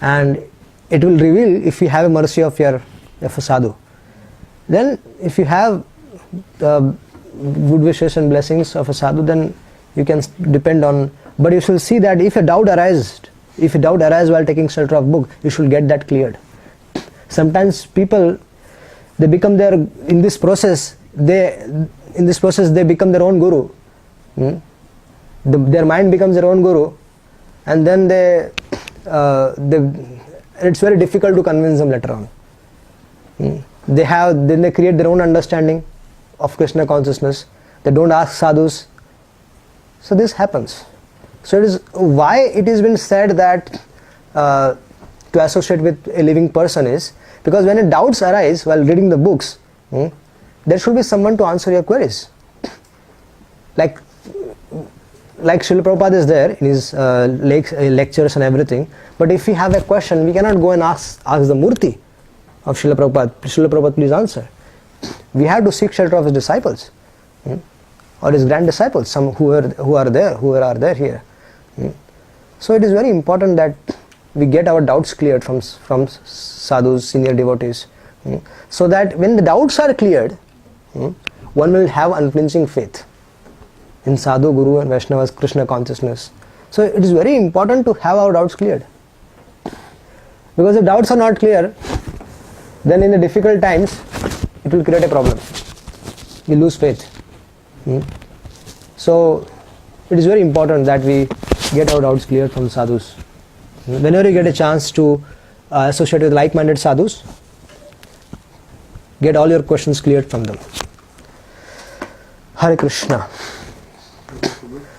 And it will reveal if you have a mercy of a sadhu. Then if you have the good wishes and blessings of a sadhu, then you can depend on, but you should see that if a doubt arises while taking shelter of book, you should get that cleared. Sometimes people, they become in this process they become their own guru. Their mind becomes their own guru, and then it's very difficult to convince them later on. Then they create their own understanding of Krishna consciousness. They don't ask sadhus. So this happens. So it is why it has been said that to associate with a living person is because when doubts arise while reading the books, there should be someone to answer your queries. Like Srila Prabhupada is there in his lectures and everything, but if we have a question, we cannot go and ask the Murti of Srila Prabhupada. Srila Prabhupada, please answer. We have to seek shelter of his disciples, or his grand disciples, some who are there here. So it is very important that we get our doubts cleared from sadhus, senior devotees, so that when the doubts are cleared, one will have unflinching faith in sadhu, guru and Vaishnava's Krishna consciousness. So it is very important to have our doubts cleared. Because if doubts are not clear, then in the difficult times, it will create a problem. You lose faith. So it is very important that we get our doubts cleared from sadhus. Whenever you get a chance to associate with like-minded sadhus, get all your questions cleared from them. Hare Krishna.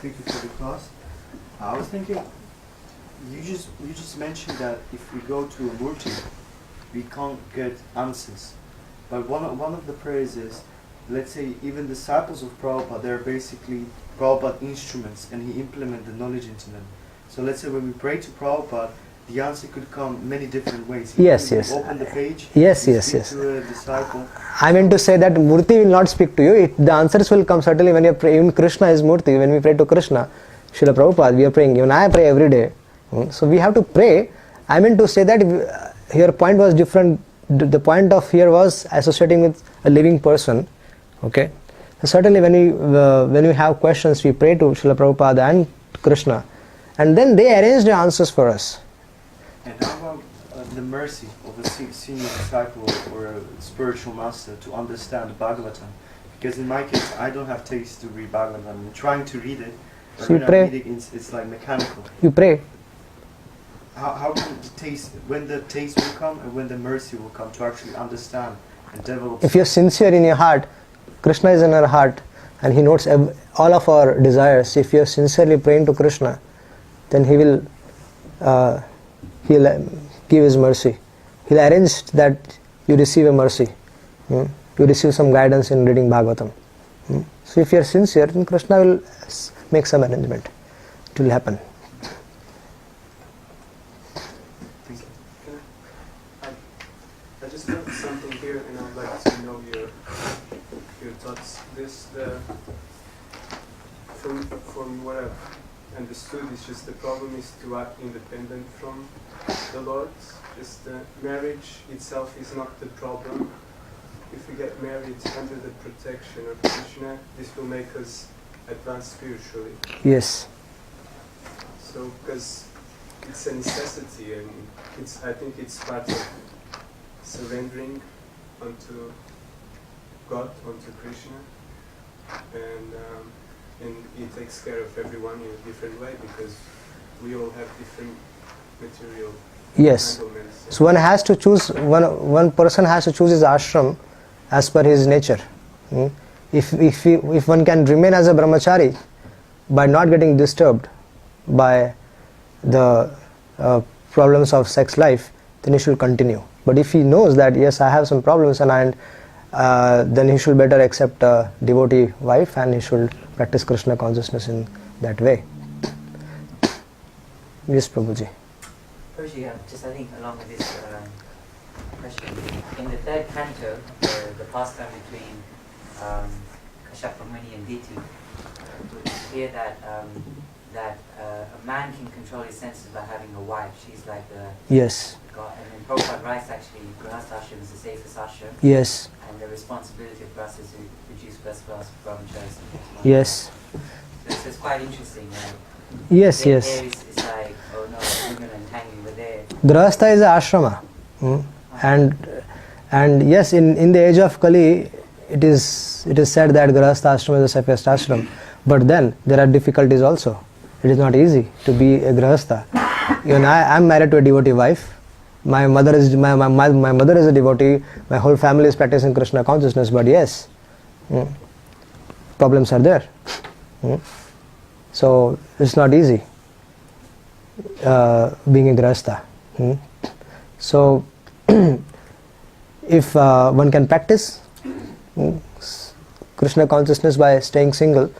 Thank you for the class. I was thinking, you just mentioned that if we go to a murti, we can't get answers. But one of the prayers is, let's say even disciples of Prabhupada, they're basically Prabhupada instruments, and he implements the knowledge into them. So let's say when we pray to Prabhupada, the answer could come many different ways. Yes. Open the page. Yes. To a disciple. I meant to say that Murti will not speak to you. The answers will come certainly when you pray. Even Krishna is Murti. When we pray to Krishna, Srila Prabhupada, we are praying. Even I pray every day. So we have to pray. I meant to say that your point was different. The point of here was associating with a living person. Okay. So certainly when we have questions, we pray to Srila Prabhupada and Krishna, and then they arrange the answers for us. And how about the mercy of a senior disciple or a spiritual master to understand Bhagavatam? Because in my case, I don't have taste to read Bhagavatam. I'm trying to read it, but So you when pray. I'm reading, it's like mechanical. You pray. How can the taste, when the taste will come and when the mercy will come to actually understand and develop? If you're sincere in your heart, Krishna is in our heart and He knows all of our desires. If you're sincerely praying to Krishna, then He'll give His mercy. He'll arrange that you receive a mercy. You receive some guidance in reading Bhagavatam. So if you're sincere, then Krishna will make some arrangement. It will happen. I just learned something here, and I'd like to know your thoughts. From what I've understood, is just the problem is to act independent from the Lord. Just marriage itself is not the problem. If we get married under the protection of Krishna, this will make us advance spiritually. Yes. So, because it's a necessity, and I think it's part of surrendering unto God, unto Krishna, and He takes care of everyone in a different way because we all have different material Yes. entanglements. So one has to choose, one person has to choose his ashram as per his nature. If one can remain as a brahmachari by not getting disturbed by the problems of sex life, then he should continue. But if he knows that yes, I have some problems, and then he should better accept a devotee wife, and he should practice Krishna consciousness in that way. Yes, Prabhuji. Prabhuji, just I think along with this question, in the third canto, the pastime between Kashyapa Muni and Ditu, it's clear that a man can control his senses by having a wife. She's like the Yes. God. And then Prabhupada writes actually, Grihastha ashram is the safest ashram. Yes. And the responsibility of us is to produce first class brahmacharis. Yes. So it's quite interesting. Yes. There Yes. it's like, oh no, women are entangling with there. Grihastha is a ashrama, and yes, in the age of Kali, it is said that Grihastha ashram is the safest ashram. But then there are difficulties also. It is not easy to be a Grihastha. Even I am married to a devotee wife. My mother is a devotee. My whole family is practicing Krishna consciousness. But yes, problems are there. So it's not easy being a Grihastha. So if one can practice Krishna consciousness by staying single,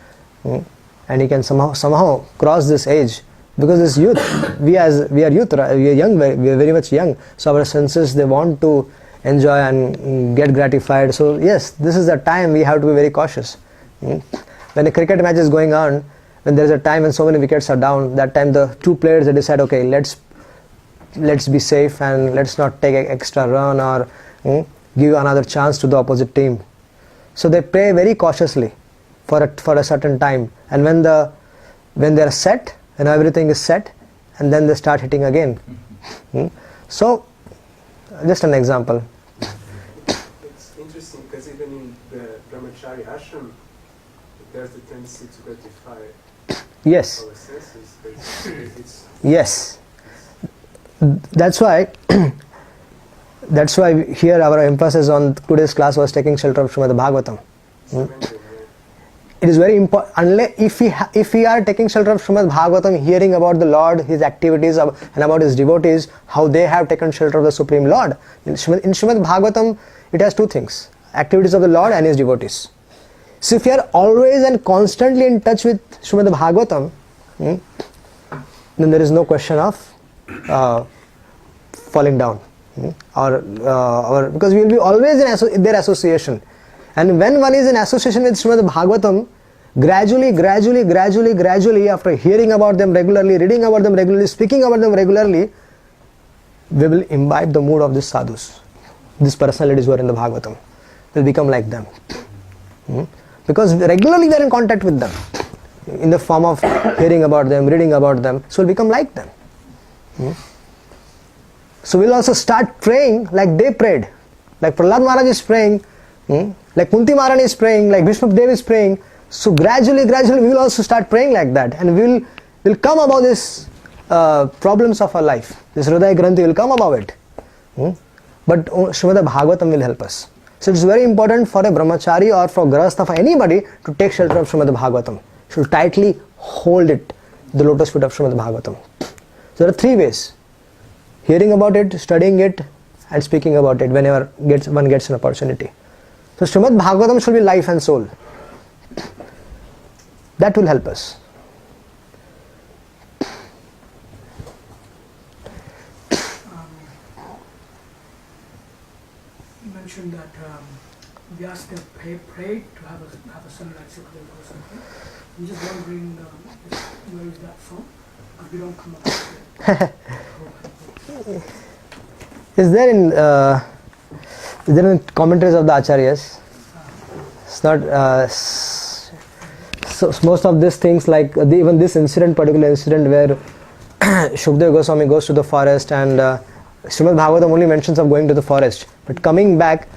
and he can somehow cross this age, because this youth, we are youth, we are young, we are very much young, so our senses, they want to enjoy and get gratified. So yes, this is the time we have to be very cautious. When a cricket match is going on, when there is a time when so many wickets are down, that time the two players, they decide, okay, let's be safe and let's not take an extra run or give another chance to the opposite team. So they play very cautiously for a certain time, and when they are set and everything is set, and then they start hitting again. So just an example. It's interesting because even in the Brahmachari ashram, there's the tendency to gratify Yes. our senses. It's Yes. That's why here our emphasis on today's class was taking shelter of Srimad Bhagavatam. surrendering. It is very important. Unless if we are taking shelter of Srimad Bhagavatam, hearing about the Lord, His activities, and about His devotees, how they have taken shelter of the Supreme Lord. In Srimad Bhagavatam, it has two things: activities of the Lord and His devotees. So if you are always and constantly in touch with Srimad Bhagavatam, then there is no question of falling down, or because we will be always in their association. And when one is in association with Srimad Bhagavatam, gradually, after hearing about them regularly, reading about them regularly, speaking about them regularly, we will imbibe the mood of these sadhus. These personalities who are in the Bhagavatam will become like them. Because regularly we are in contact with them. in the form of hearing about them, reading about them, so we'll become like them. So we'll also start praying like they prayed. Like Prahlad Maharaj is praying, like Kunti Maharani is praying, like Bhishma Dev is praying. So gradually we will also start praying like that, and we'll come above these problems of our life. This Hridaya Granthi will come above it. But Srimad Bhagavatam will help us. So it's very important for a brahmachari or for grahastha, for anybody, to take shelter of Srimad Bhagavatam. Should tightly hold it, the lotus feet of Srimad Bhagavatam. So there are three ways: hearing about it, studying it, and speaking about it whenever one gets an opportunity. So Srimad Bhagavatam should be life and soul. That will help us. You mentioned that Vyasa prayed to have a son like Sukadeva or something. I'm just wondering where is that from? Because we don't come across it. Is there in commentaries of the Acharyas? It's not. So most of these things, like even this particular incident where Shukdev Goswami goes to the forest, and Srimad Bhagavatam only mentions of going to the forest, but coming back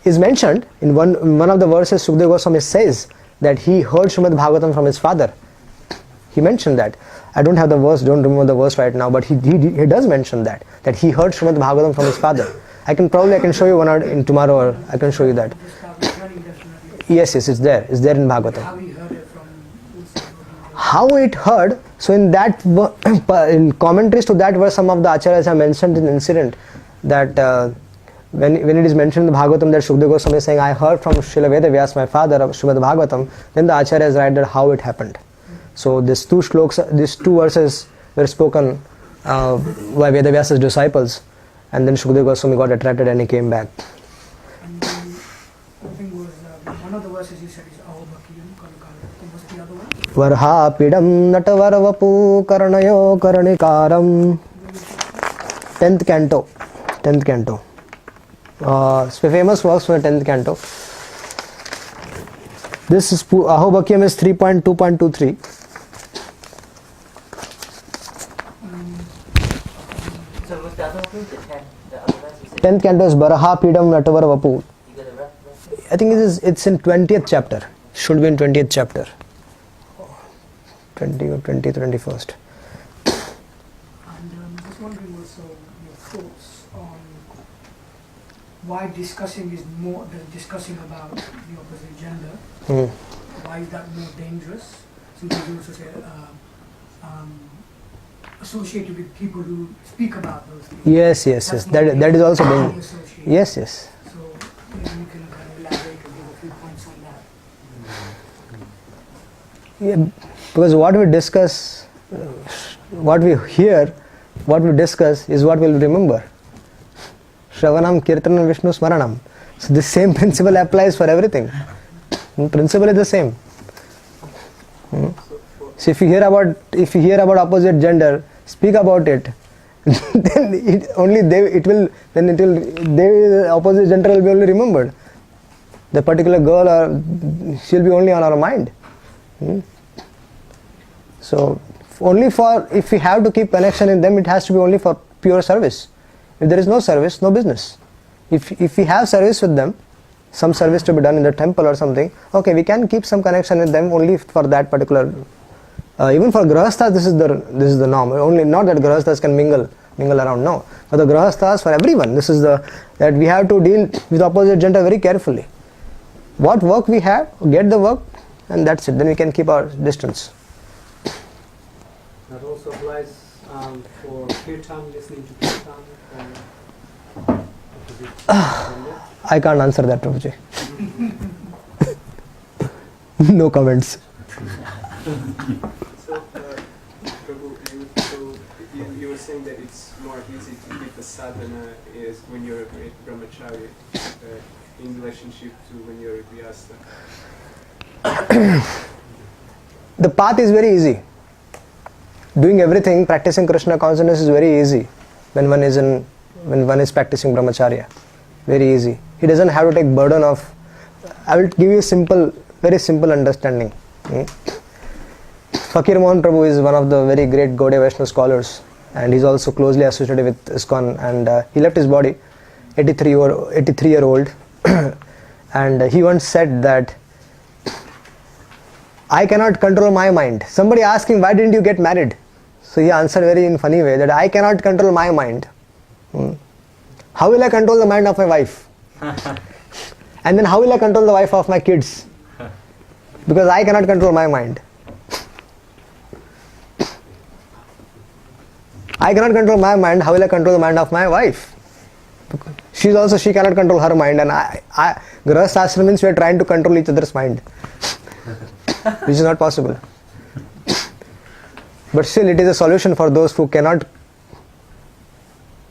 is mentioned in one of the verses. Shukdev Goswami says that he heard Srimad Bhagavatam from his father. He mentioned that. I don't have the verse, don't remember the verse right now, but he does mention that he heard Srimad Bhagavatam from his father. I can show you one out in tomorrow, or I can show you that. Yes, it's there. It's there in Bhagavatam. How he heard it from? How it heard? So in that, in commentaries to that verse, some of the acharyas have mentioned an incident that when it is mentioned in the Bhagavatam that Shukdev Goswami is saying, I heard from Srila Vedavyas, my father, of Srimad Bhagavatam, then the acharyas write that how it happened. So these two verses were spoken by Vedavyasa's disciples, and then Shukdev Goswami got attracted and he came back. And the other thing was, one of the verses you said is Ahobakiyam Karakara. What's the other one? Varha pidam natavarvapu karanayo karanikaram. 10th canto. Famous works from the 10th canto. This is Ahobakiyam is 3.2.23. So what's the other one? The other verse you said? 10th canto is Baraha Pidam Natavar Vapu. You got a reference? I think it's in 20th chapter. Should be in 20th chapter. 20 or 20th, 21st. And just wondering also your thoughts on why discussing is more than discussing about the opposite gender. Why is that more dangerous? Sometimes you also say associated with people who speak about those things. Yes. That is also dangerous. Yes. So maybe you can kind of elaborate and give a few points on that. Yeah, because what we discuss, what we hear, what we discuss is what we'll remember. Shravanam, Kirtanam, Vishnu Smaranam. So the same principle applies for everything. Principle is the same. So if you hear about opposite gender, speak about it. Then the opposite gender will be only remembered. The particular girl, she'll be only on our mind. So if we have to keep connection in them, it has to be only for pure service. If there is no service, no business. If we have service with them, some service to be done in the temple or something, okay, we can keep some connection with them only for that particular. Even for grahasthas, this is the norm. Only not that grahasthas can mingle around. No, for the grahasthas, for everyone, this is that we have to deal with opposite gender very carefully. What work we have, get the work, and that's it. Then we can keep our distance. That also applies for kirtan, listening to kirtan. I can't answer that, Prabhuji. No comments. So, Prabhu, you were saying that it's more easy to keep the sadhana is when you're a brahmachari in relationship to when you're a grihastha. The path is very easy. Doing everything, practicing Krishna consciousness is very easy when one is practicing brahmacharya. Very easy. He doesn't have to take burden of. I will give you very simple understanding. Fakir Mohan Prabhu is one of the very great Gaudiya Vaishnava scholars, and he's also closely associated with ISKCON, and he left his body, 83-year-old, and he once said that, I cannot control my mind. Somebody asked him, why didn't you get married? So he answered very in funny way that I cannot control my mind. How will I control the mind of my wife? And then how will I control the wife of my kids? Because I cannot control my mind. I cannot control my mind, how will I control the mind of my wife? She cannot control her mind, and Grahastha Ashram means we are trying to control each other's mind, which is not possible. But still it is a solution for those who cannot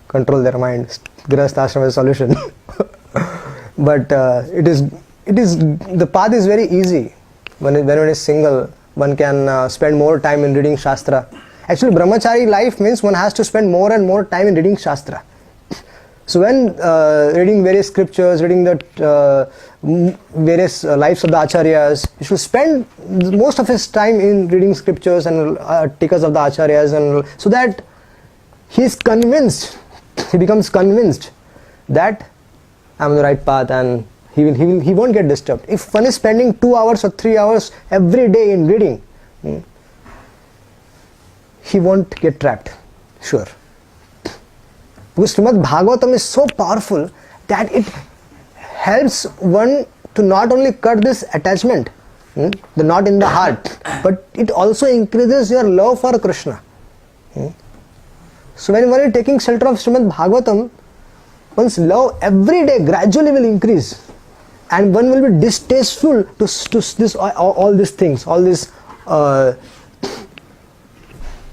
control their mind. Grahastha Ashram is a solution. But the path is very easy. When one is single, one can spend more time in reading Shastra. Actually, Brahmachari life means one has to spend more and more time in reading Shastra. So when reading various scriptures, reading the various lives of the Acharyas, you should spend most of his time in reading scriptures and tikas of the Acharyas, and so that he becomes convinced that I am on the right path, and he won't get disturbed. If one is spending 2 hours or 3 hours every day in reading, he won't get trapped, sure. Because Srimad Bhagavatam is so powerful that it helps one to not only cut this attachment, the knot in the heart, but it also increases your love for Krishna. So when one is taking shelter of Srimad Bhagavatam, one's love every day gradually will increase, and one will be distasteful to all these things, all these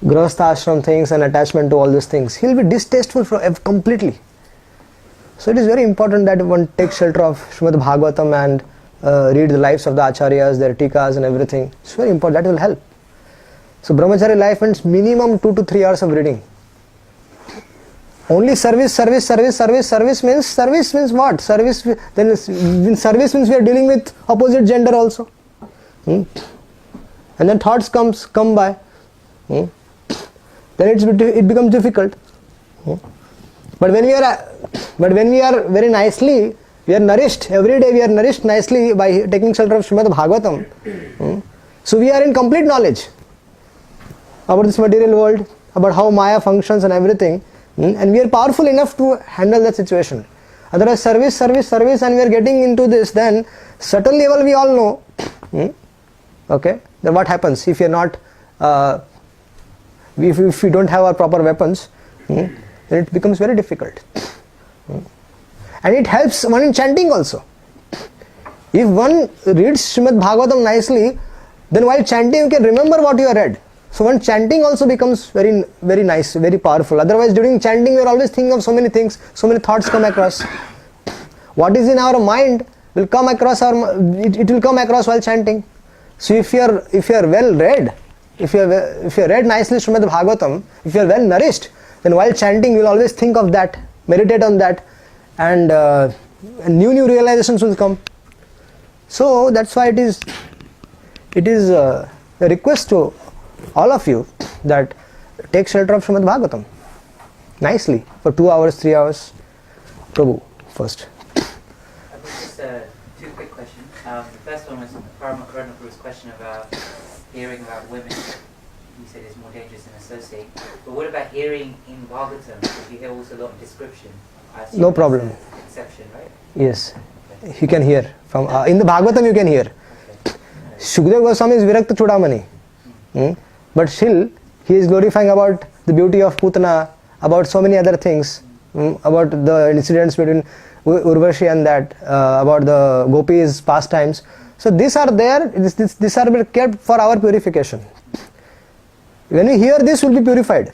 Grahastha Ashram things and attachment to all these things. He'll be distasteful completely. So it is very important that one takes shelter of Srimad Bhagavatam and read the lives of the Acharyas, their tikas and everything. It's very important. That will help. So Brahmachari life means minimum 2 to 3 hours of reading. Only service means what? Service means we are dealing with opposite gender also. And then thoughts come by. Then it becomes difficult. But when we are very nicely, we are nourished every day. We are nourished nicely by taking shelter of Srimad Bhagavatam. So we are in complete knowledge about this material world, about how Maya functions and everything, and we are powerful enough to handle that situation. Otherwise, service, and we are getting into this. Then subtle level we all know. Okay, then what happens if you are not? If we don't have our proper weapons, then it becomes very difficult. And it helps one in chanting also. If one reads Srimad Bhagavatam nicely, then while chanting you can remember what you have read. So one chanting also becomes very, very nice, very powerful. Otherwise during chanting we are always thinking of so many things, so many thoughts come across. What is in our mind will come across it will come across while chanting. So if you are well read, if you read nicely Srimad Bhagavatam, if you are well nourished, then while chanting you will always think of that, meditate on that, and new realizations will come. So that's why it is a request to all of you that take shelter of Srimad Bhagavatam nicely for 2 hours, 3 hours. Prabhu first. Just 2 quick questions. The first one was Brahmachari's question about hearing about women. You said it's more dangerous than associate. But what about hearing in Bhagavatam? Because you hear also a lot of description. No problem. Exception, right? Yes, you can hear from in the Bhagavatam. You can hear. Shukdev Goswami is Virakta Chudamani, but still he is glorifying about the beauty of Putana, about so many other things, about the incidents between Urvashi and that, about the gopis' pastimes. So these are there. These are kept for our purification. When we hear this, we will be purified.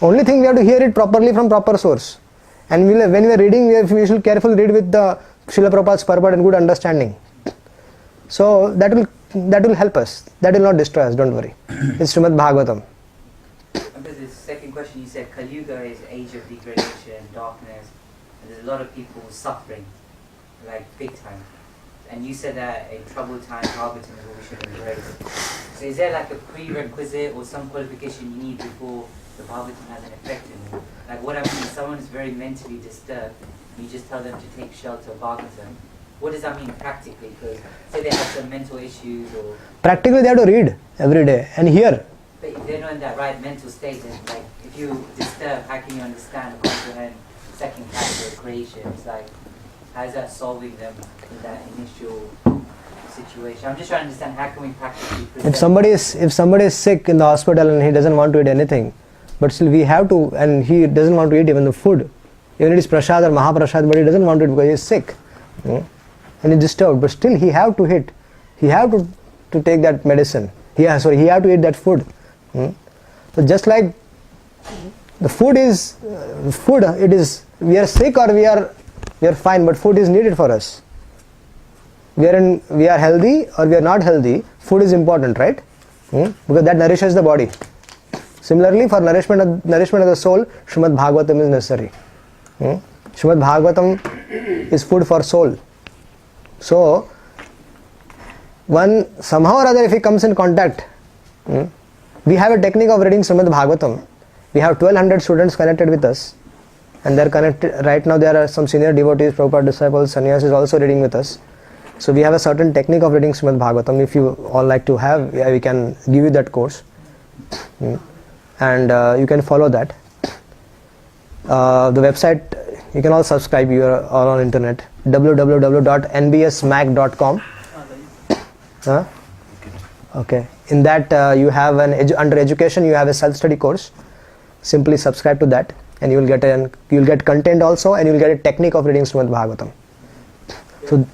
Only thing we have to hear it properly from proper source. And when we are reading, we should carefully read with the Srila Prabhupada's purport and good understanding. So that will help us. That will not destroy us. Don't worry. It's Srimad Bhagavatam. And there's the second question. You said Kali Yuga is age of degradation, darkness, and there's a lot of people suffering, like big time. and you said that in troubled times, Bhagavatam is what we should embrace. So is there like a prerequisite or some qualification you need before the Bhagavatam has an effect in you? Like what I mean, if someone is very mentally disturbed, you just tell them to take shelter of Bhagavatam. What does that mean practically? Because say they have some mental issues or... Practically they have to read every day and hear. But if they're not in that right mental state, then like if you disturb, how can you understand or comprehend second category of creation? It's like, how is that solving them in that initial situation? I'm just trying to understand how can we practically present... If somebody is sick in the hospital and he doesn't want to eat anything, but still we have to, and he doesn't want to eat even the food, even it is prasad or mahaprasad, but he doesn't want to eat because he is sick, and he's disturbed, but still he have to eat, he have to take that medicine, he have to eat that food. So just like the food is we are sick or we are fine, but food is needed for us. We are healthy or we are not healthy, food is important, right? Because that nourishes the body. Similarly, for nourishment of the soul, Srimad Bhagavatam is necessary. Srimad Bhagavatam is food for soul. So, one somehow or other, if he comes in contact, we have a technique of reading Srimad Bhagavatam. We have 1200 students connected with us, and they are connected. Right now, there are some senior devotees, Prabhupada disciples, sannyasis also reading with us. So, we have a certain technique of reading Srimad Bhagavatam. If you all like to have, we can give you that course. And you can follow that. The website, you can all subscribe, you are all on internet, www.nbsmac.com. Okay. In that you have under education you have a self-study course. Simply subscribe to that, and you will get content also, and you will get a technique of reading Srimad Bhagavatam. So,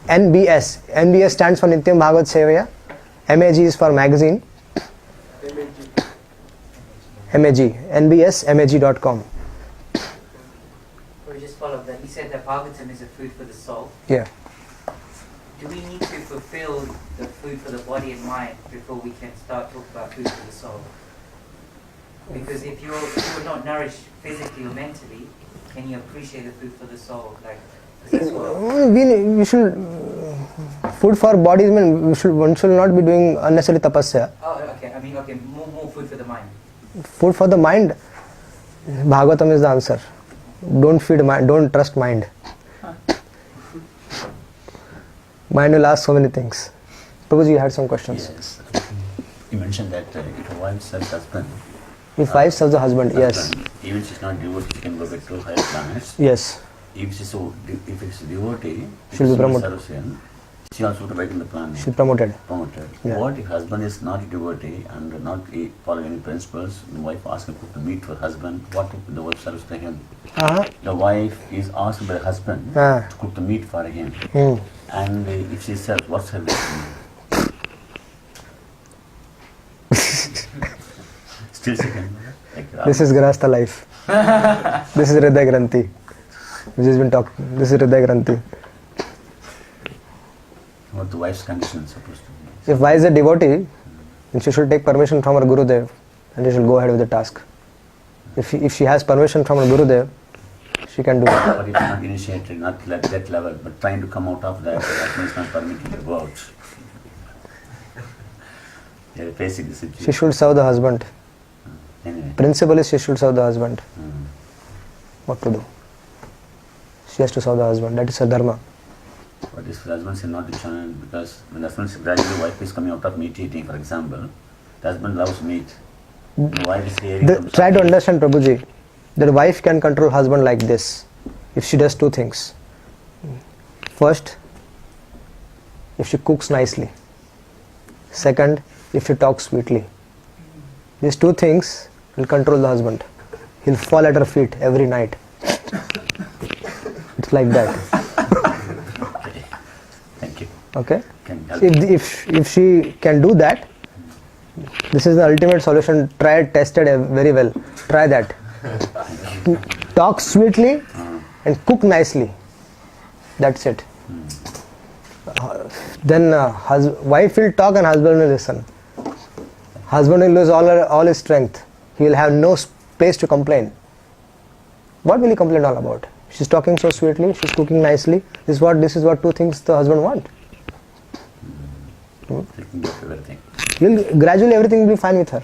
NBS stands for Nityam Bhagavat Sevaya. MAG is for magazine. nbsmag.com. Or just follow up that. You said that Bhagavatam is a food for the soul. Yeah. Do we need to fulfill the food for the body and mind before we can start talking about food for the soul? Because if you're not nourished physically or mentally, can you appreciate the food for the soul? Like, we should food for bodies mean one should not be doing unnecessary tapasya. Oh, okay. I mean, okay, more food for the mind. Food for the mind, Bhagavatam is the answer. Don't feed mind, don't trust mind. Mind will ask so many things. Prabhuji, you had some questions. Yes. You mentioned that if a wife serves husband. If wife serves the husband, yes. Even if she's not devotee, she can go back to higher planets. Yes. If it's a devotee, she'll be promoted. Serves him, she also to back in the planet. She'll promoted. Yeah. What if husband is not a devotee and not following any principles? The wife asks him to meet for husband. What if the wife serves to him? The wife is asked by the husband to cook the meat for him. And if she serves, what's her destiny? Still second. This is Grahastha life. This is Hridaya Granthi. Which has been talking. This is Hridaya Granthi. What the wife's condition is supposed to be? If wife is a devotee, then she should take permission from her Gurudev and she should go ahead with the task. If she has permission from her Gurudev, she can do it. But if not initiated, not at that level, but trying to come out of that means not permitting the words. They are facing the situation. She should serve the husband. Anyway. Principle is she should serve the husband. What to do? She has to serve the husband. That is her dharma. But if the husband is not the channel, because when the husband is gradually, the wife is coming out of meat eating, for example, the husband loves meat. The wife is hearing. Try to understand, Prabhuji, that a wife can control husband like this if she does two things. First, if she cooks nicely. Second, if she talks sweetly. These two things will control the husband. He'll fall at her feet every night. It's like that. Okay. Thank you. Okay? If she can do that, this is the ultimate solution. Try it, tested very well. Try that. Talk sweetly and cook nicely. That's it. Then wife will talk and husband will listen. Husband will lose all his strength. He will have no space to complain. What will he complain all about? She's talking so sweetly, she's cooking nicely. This is what two things the husband want. Taking care of everything. Gradually everything will be fine with her.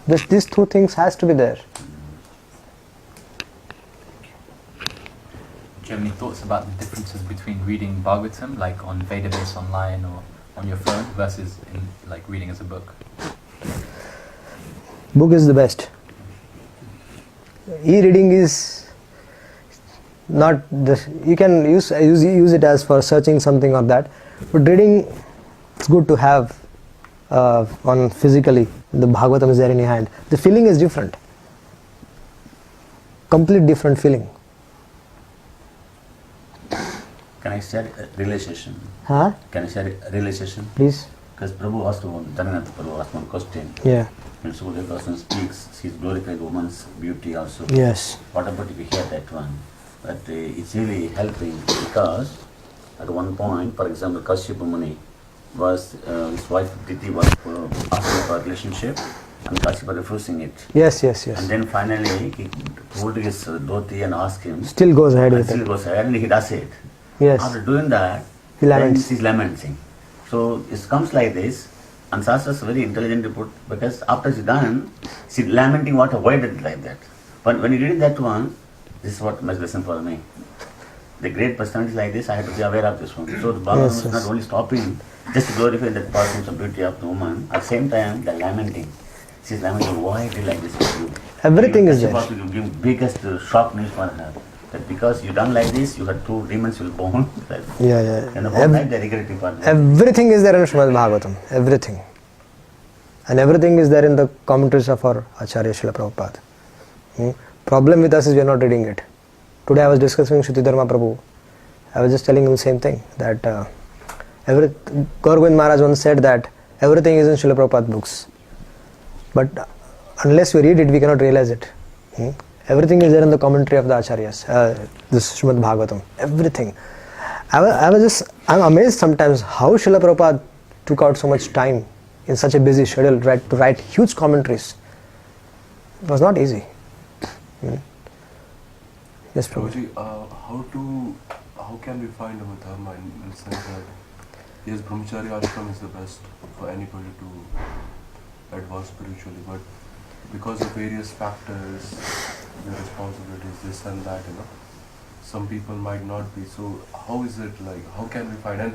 These two things has to be there. Do you have any thoughts about the differences between reading Bhagavatam, like on Vedabase online or on your phone, versus in like reading as a book? Book is the best. E-reading is not the, you can use it as for searching something or that, but reading, it's good to have on physically. The Bhagavatam is there in your hand. The feeling is different. Complete different feeling. Can I share a realization? Huh? Can I share a realization? Please. Because Prabhu asked one question. Yeah. When Sukadeva Goswami speaks, she's glorified woman's beauty also. Yes. What about if we hear that one? But it's really helping because at one point, for example, Kashyapa Muni was, his wife Diti was asking for a relationship and Kashyapa refusing it. Yes. And then finally he pulled his dhoti and asked him. Still goes ahead And with still it. goes ahead and he does it. Yes. After doing that, He laments. then he's lamenting. So it comes like this, and Sastra is very intelligently put because after she's done, she's lamenting why did it like that. But when you read that one, this is what must lesson for me. The great personalities like this, I have to be aware of this one. So the Bhagavatam is not only stopping just to glorify that person's beauty of the woman, at the same time they're lamenting. She's lamenting why it is like this with you. Everything is there. You give biggest shock news for her. That because you done like this, you had two demons will born. Yeah. And the whole night they're regretting for that. Everything is there in Srimad Bhagavatam. Everything. And everything is there in the commentaries of our Acharya Srila Prabhupada. Problem with us is we are not reading it. Today I was discussing with Shruti Dharma Prabhu. I was just telling him the same thing. That Gaur Govind Maharaj once said that everything is in Srila Prabhupada books. But unless we read it, we cannot realize it. Everything is there in the commentary of the Acharyas, this Srimad Bhagavatam, everything. I'm amazed sometimes how Srila Prabhupada took out so much time in such a busy schedule to write huge commentaries. It was not easy. Yes, Prabhuji. How can we find our dharma in the sense that yes, Brahmachari ashram is the best for anybody to advance spiritually, but because of various factors, the responsibilities, this and that, some people might not be. So how is it like? How can we find? And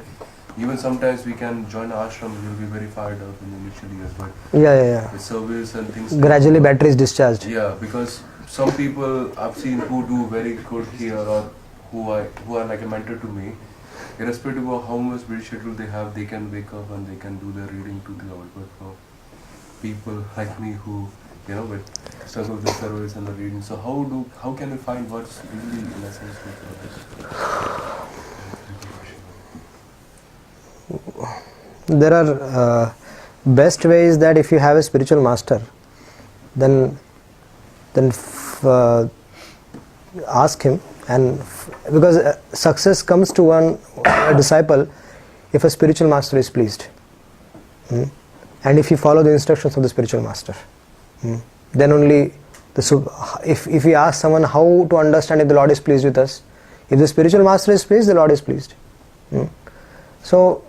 even sometimes we can join an ashram, we'll be very fired up in the initial years, but the service and things. Gradually, battery is discharged. Yeah, because some people I've seen who do very good here or who are like a mentor to me, irrespective of how much busy schedule they have, they can wake up and they can do their reading to the Lord. But for people like me who with struggle with the service and the reading. So how can we find what's really in essence with us? There are best ways that if you have a spiritual master, then ask him, and because success comes to a disciple if a spiritual master is pleased, and if you follow the instructions of the spiritual master. Then only if we ask someone how to understand if the Lord is pleased with us, if the spiritual master is pleased, the Lord is pleased. So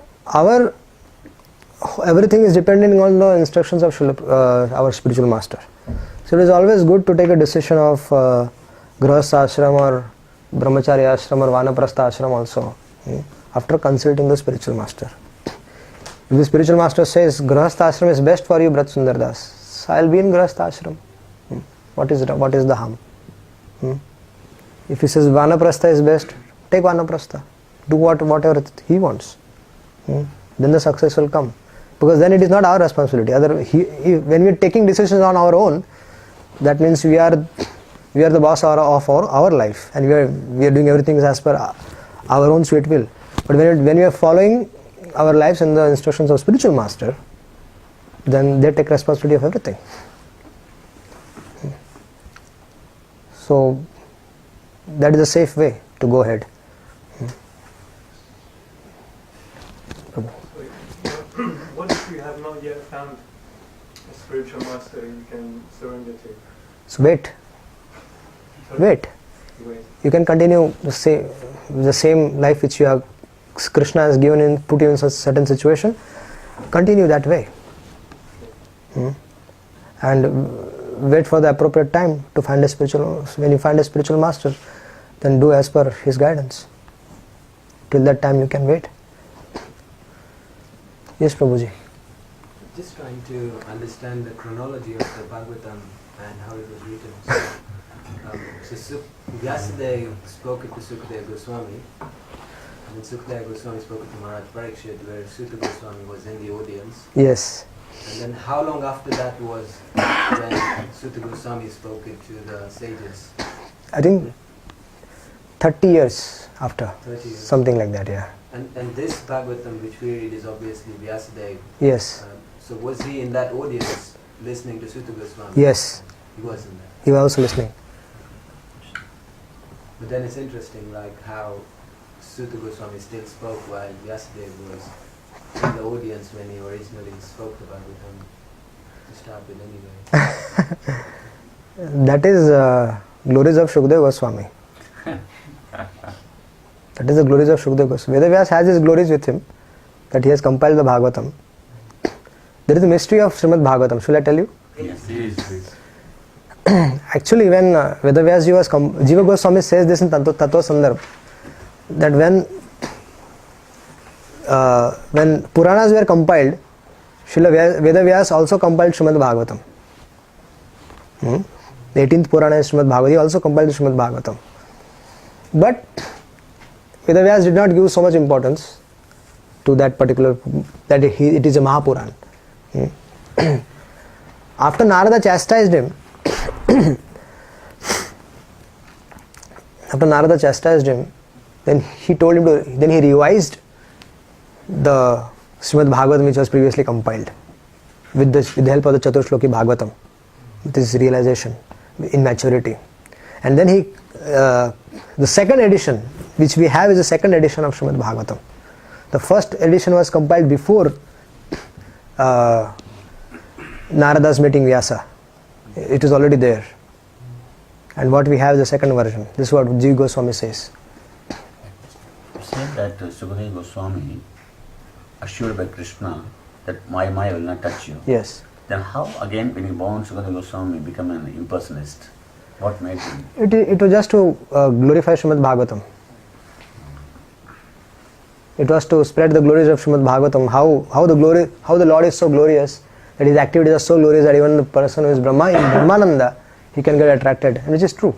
everything is depending on the instructions of our spiritual master. So it is always good to take a decision of Grahastha ashram or Brahmachari ashram or Vanaprastha ashram also after consulting the spiritual master. If the spiritual master says Grahastha ashram is best for you, Brat Sundar Das, I'll be in Grahastha ashram. What is the harm? If he says Vanaprastha is best, take Vanaprastha. Do whatever he wants. Then the success will come. Because then it is not our responsibility. When we are taking decisions on our own, that means we are the boss of our life, and we are doing everything as per our own sweet will. But when we are following our lives and the instructions of spiritual master, then they take responsibility of everything. So that is a safe way to go ahead. What if you have not yet found a spiritual master you can surrender to? So wait. You can continue the same life which you have, Krishna has given in, put you in such certain situation. Continue that way. And wait for the appropriate time to find a spiritual. When you find a spiritual master, then do as per his guidance. Till that time you can wait. Yes, Prabhuji. Just trying to understand the chronology of the Bhagavatam and how it was written. So Vyasadeva spoke it to Sukadeva Goswami, and then Sukadeva Goswami spoke it to Maharaj Parikshit, where Sutta Goswami was in the audience. Yes. And then how long after that was when Sutta Goswami spoke it to the sages? I think 30 years after. 30 years. Something like that, yeah. And this Bhagavatam which we read is obviously Vyasadeva. Yes. So was he in that audience listening to Sutta Goswami? Yes. He was in that. He was also listening. But then it's interesting like how Sutta Goswami still spoke while Vyasadeva was in the audience when he originally spoke the Bhagavatam to start with anyway. That is glories of Shukadeva Goswami. That is the glories of Shukadeva Goswami. Vedavyas has his glories with him, that he has compiled the Bhagavatam. There is a mystery of Srimad Bhagavatam. Shall I tell you? Yes. Actually, when Vedavyas was Jiva Goswami says this in Tattva Sandarbha, that when Puranas were compiled, Srila Vedavyas also compiled Srimad Bhagavatam. The 18th Purana is Srimad Bhagavatam. He also compiled Srimad Bhagavatam. But Vedavyas did not give so much importance to that particular, that it is a Mahapuran. After Narada chastised him, then he told him then he revised the Srimad Bhagavatam which was previously compiled with the help of the Chaturshloki Bhagavatam, with his realization in maturity. And then the second edition which we have is the second edition of Srimad Bhagavatam. The first edition was compiled before Narada's meeting Vyasa. It is already there. And what we have is the second version. This is what Jiva Goswami says. You said that Sukadeva Goswami assured by Krishna that my Maya will not touch you. Yes. Then how again when he born Sukadeva Goswami become an impersonalist? What made him? It was just to glorify Srimad Bhagavatam. It was to spread the glories of Srimad Bhagavatam. How the Lord is so glorious, that his activities are so glorious that even the person who is Brahmananda, he can get attracted, and which is true.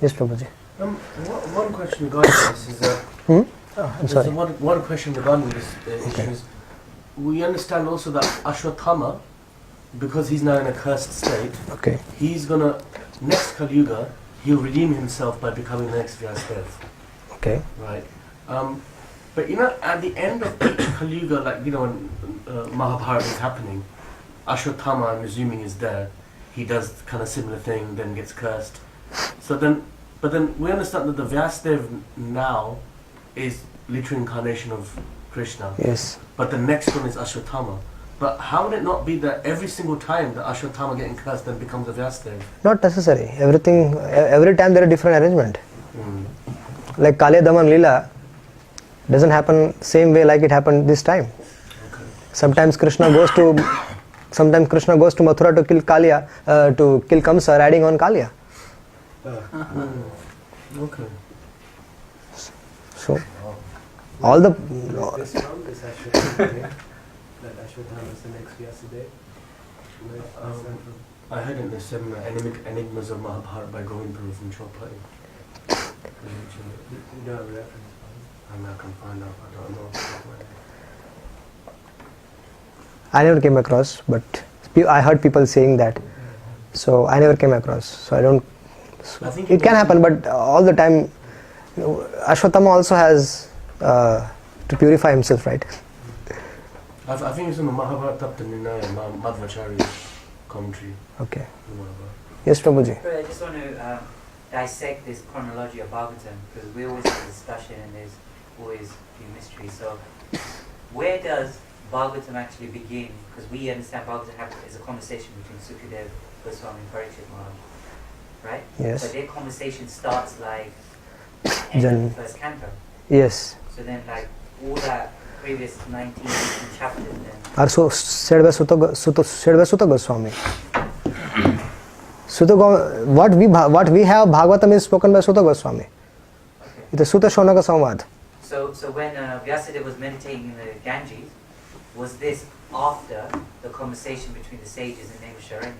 Yes, Prabhuji. One question regarding this is that I'm sorry. one question regarding this issue is, we understand also that Ashwatthama, because he's now in a cursed state, he's gonna, next Kali Yuga, he'll redeem himself by becoming the next Vyasadeva. Okay. Right. But at the end of each Kali Yuga, like when Mahabharata is happening, Ashwatthama, I'm assuming, is there. He does kind of similar thing, then gets cursed. But then we understand that the Vyasadeva now is literal incarnation of Krishna. Yes. But the next one is Ashwatthama. But how would it not be that every single time that Ashwatthama getting cursed then becomes a Vyasadeva? Not necessary. Every time there is a different arrangement. Like Kaliya Daman Leela doesn't happen same way like it happened this time. Sometimes Krishna goes to Mathura to kill Kaliya, to kill Kamsa, riding on Kaliya. Okay. So all the This Ashwatthama, that Ashwatthama is the next Vyasadeva. I heard in the seminar Enigmas of Mahabharata by Govind Prabhu from Chopati. You don't have a reference. I can find out. I don't know. I never came across, but I heard people saying that. So I never came across. So I don't. So I think it can happen, but all the time, Ashwatthama also has to purify himself, right? I think it's in the Mahabharata Taptaninaya, Madhvachari's commentary. Okay. Yes, Prabhuji. But I just want to dissect this chronology of Bhagavatam, because we always have a discussion and there's always a few mysteries. So where does Bhagavatam actually begin? Because we understand Bhagavatam is a conversation between Sukadeva Goswami and Parikshit Maharaj. right? Yes. But their conversation starts like Jan- end of the first canto. Yes. So then like all that previous 19 chapters then. Are so said by Sutta Goswami. What we have Bhagavatam is spoken by Sutta Goswami. Okay. It is Sutta Shonaka Samvad. So when Vyasadeva was meditating in the Ganges, was this after the conversation between the sages in Naimisharanya?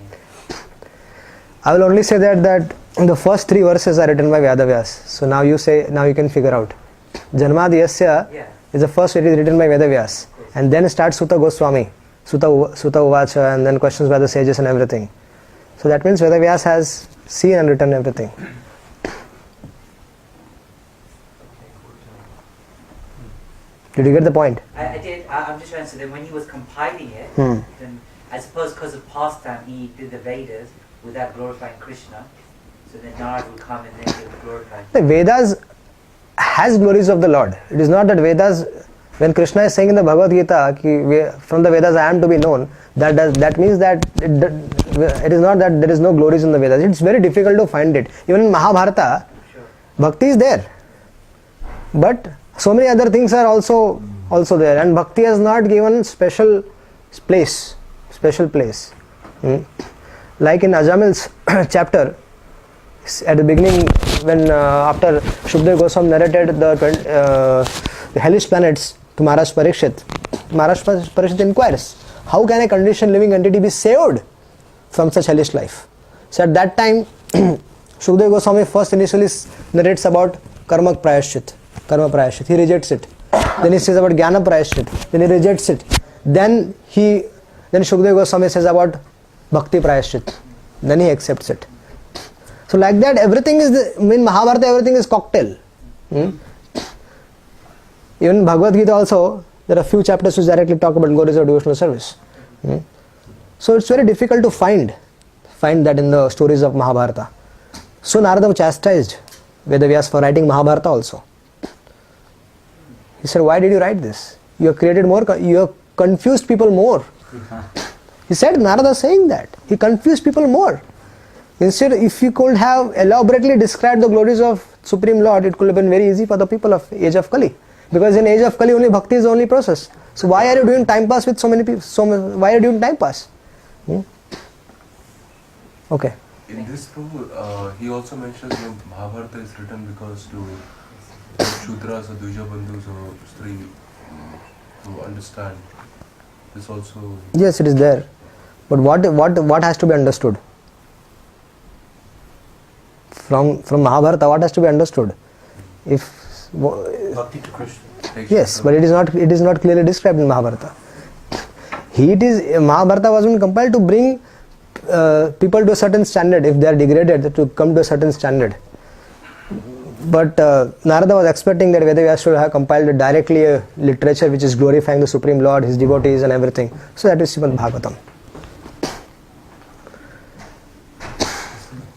I will only say that the first 3 verses are written by Vedavyas. So now you can figure out. Janmadi Yasya is the first it is written by Vedavyas. And then starts Sutta Goswami, Sutta Uvacha, and then questions by the sages and everything. So that means Vedavyas has seen and written everything. Did you get the point? I did. I'm just trying to say that when he was compiling it, then I suppose because of pastime he did the Vedas without glorifying Krishna. So then Narad would come and then he would glorify him. The Vedas has glories of the Lord. It is not that Vedas, when Krishna is saying in the Bhagavad Gita, from the Vedas I am to be known, that means that it is not that there is no glories in the Vedas. It's very difficult to find it. Even in Mahabharata, Bhakti is there. But so many other things are also there, and Bhakti has not given special place. Like in Ajamil's chapter, at the beginning, when after Shukdev Goswami narrated the hellish planets to Maharaj Parikshit inquires, how can a conditioned living entity be saved from such hellish life? So at that time, Shukdev Goswami first initially narrates about karma prayashchit. He rejects it. Then he says about jnana prayashchit. Then he rejects it. Then Shukdev Goswami says about bhakti prayashchit. Then he accepts it. So like that, everything is in Mahabharata, everything is cocktail. Even Bhagavad Gita also, there are few chapters which directly talk about glories of devotional service. So it's very difficult to find that in the stories of Mahabharata. So Narada chastised Vedavyas for writing Mahabharata also. He said, why did you write this? You have created more, you have confused people more. He said, Narada saying that. He confused people more. Instead, if you could have elaborately described the glories of Supreme Lord, it could have been very easy for the people of age of Kali. Because in age of Kali, only bhakti is the only process. So why are you doing time pass with so many people? Why are you doing time pass? Okay. In this too, he also mentions that Mahabharata is written because to Shudras or Duja Bandhus or Stri to understand. This also. Yes, it is there. But what has to be understood? From Mahabharata, what has to be understood? Bhakti to Krishna. Yes, but it is not clearly described in Mahabharata. Mahabharata was compelled to bring people to a certain standard. If they are degraded, to come to a certain standard. But Narada was expecting that Vedavyas should have compiled directly a literature which is glorifying the Supreme Lord, His devotees and everything. So that is Srimad Bhagavatam.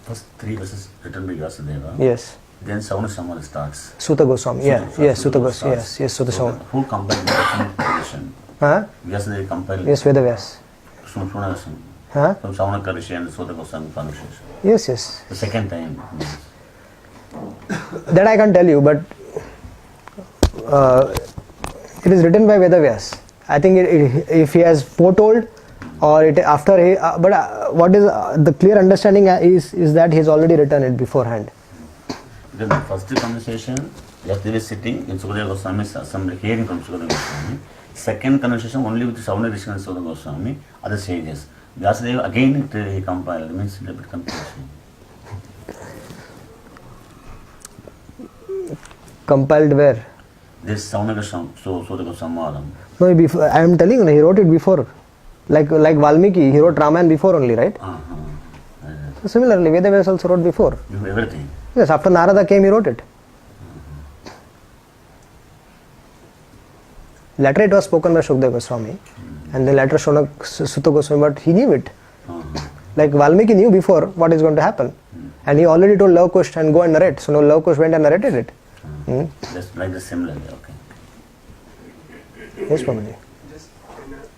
First 3 verses written by Vyasadeva. Yes. Then Sauna Samala starts. Sutta Goswami. Yes, Sutta Goswami. Yes, Sutta Goswami. Who compiled the tradition? Vyasadeva compiled. Yes, Vedavyas. From Sauna Karishi and Sutta Goswami conversation. Yes. The second time. That I can't tell you, but it is written by Vedavyas. I think if he has foretold or what is the clear understanding is that he has already written it beforehand. Because the first conversation, Vyasadeva is sitting in Sukadeva Goswami, some hearing from Sukadeva Goswami. Second conversation only with Sauna Rishi and Sukadeva Goswami, other sages. Vyasadeva again he compiled, means a little bit confusion. Compiled where? This Saunaka Sukadeva Samaram. No, I am telling you, he wrote it before. Like Valmiki, he wrote Ramayana before only, right? So similarly, Vedavyas also wrote before. Everything. Yes, after Narada came, he wrote it. Later it was spoken by Shukdev Goswami, and then later Sutta Goswami, but he knew it. Like Valmiki knew before what is going to happen, and he already told Lava Kush and go and narrate. So now Lava Kush went and narrated it. Just like the similarly, okay. Yes, Pamaji. Just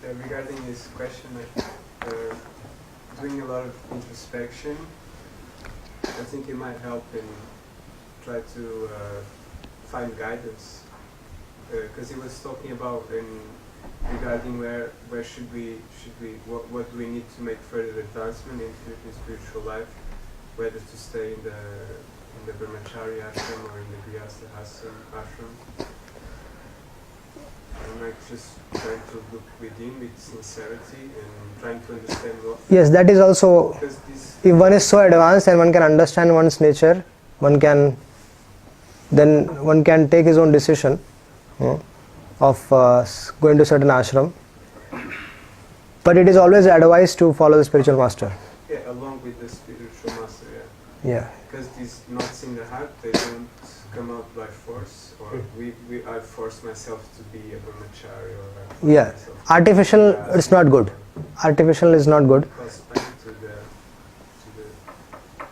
regarding this question, like doing a lot of introspection, I think it might help in try to find guidance, because he was talking about regarding where should we what do we need to make further advancement in spiritual life, whether to stay in the Brahmachari ashram or in the Grihastha ashram. I'm like just trying to look within with sincerity and trying to understand what. Yes, that is also, if one is so advanced and one can understand one's nature, one can take his own decision of going to certain ashram. But it is always advised to follow the spiritual master. Yeah, along with the spiritual master, yeah. Yeah. Because these knots in the heart, they don't come out by force, or I force myself to be a brahmachari, or Yeah, artificial, it's not good. Artificial is not good. Cause pain to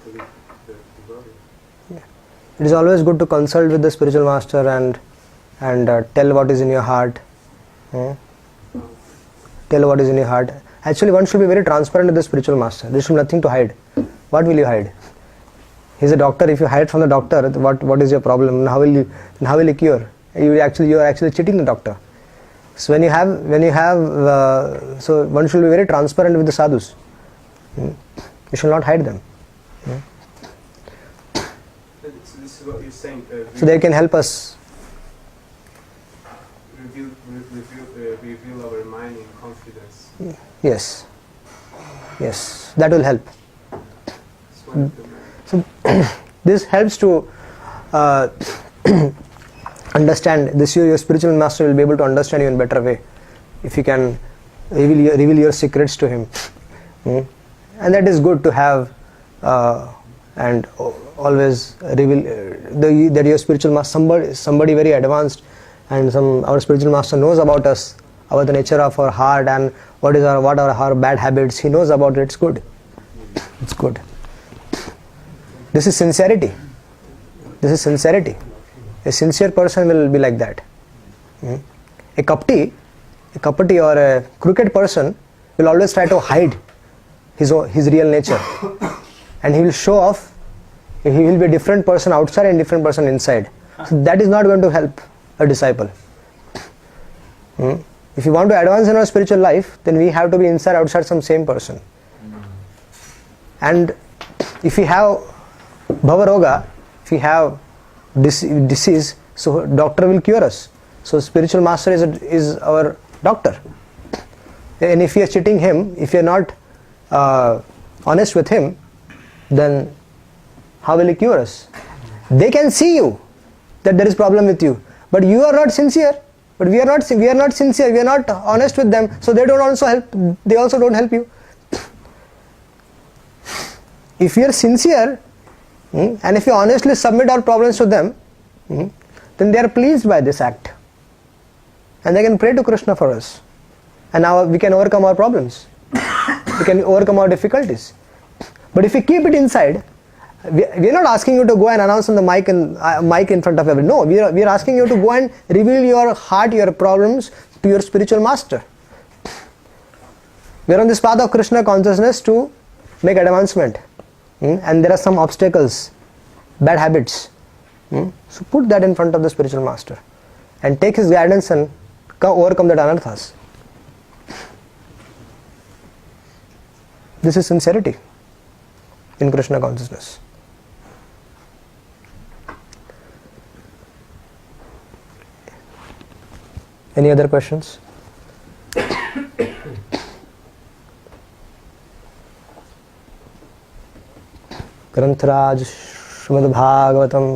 the body. Yeah. It is always good to consult with the spiritual master and tell what is in your heart. Tell what is in your heart. Actually, one should be very transparent with the spiritual master. There should be nothing to hide. What will you hide? He's a doctor. If you hide from the doctor, what is your problem? How will you cure? You are actually cheating the doctor. So when you have, so one should be very transparent with the sadhus. You should not hide them. So this is what you're saying. So they can help us. Reveal our mind in confidence. Yes. Yes, that will help. So this helps to understand this. Your spiritual master will be able to understand you in a better way if you can reveal your secrets to him, and that is good to have, and always reveal that your spiritual master, somebody very advanced, and our spiritual master knows about us, about the nature of our heart and what are our bad habits. He knows about it. It's good. It's good. This is sincerity. This is sincerity. A sincere person will be like that. A kapti or a crooked person will always try to hide his real nature, and he will show off. He will be a different person outside and different person inside. So that is not going to help a disciple. If you want to advance in our spiritual life, then we have to be inside outside some same person. And if we have bhavaroga, if we have disease, so doctor will cure us. So spiritual master is our doctor. And if you are cheating him, if you are not honest with him, then how will he cure us? They can see you that there is problem with you, but you are not sincere. But we are not sincere. We are not honest with them, so they also don't help you. If we are sincere, and if you honestly submit our problems to them, then they are pleased by this act, and they can pray to Krishna for us, and now we can overcome our problems. We can overcome our difficulties. But if we keep it inside, we are not asking you to go and announce on the mic in front of everyone. No, we are asking you to go and reveal your heart, your problems to your spiritual master. We are on this path of Krishna consciousness to make advancement, and there are some obstacles, bad habits. So put that in front of the spiritual master and take his guidance and overcome that anarthas. This is sincerity in Krishna consciousness. Any other questions? Granthraj Srimad Bhagavatam.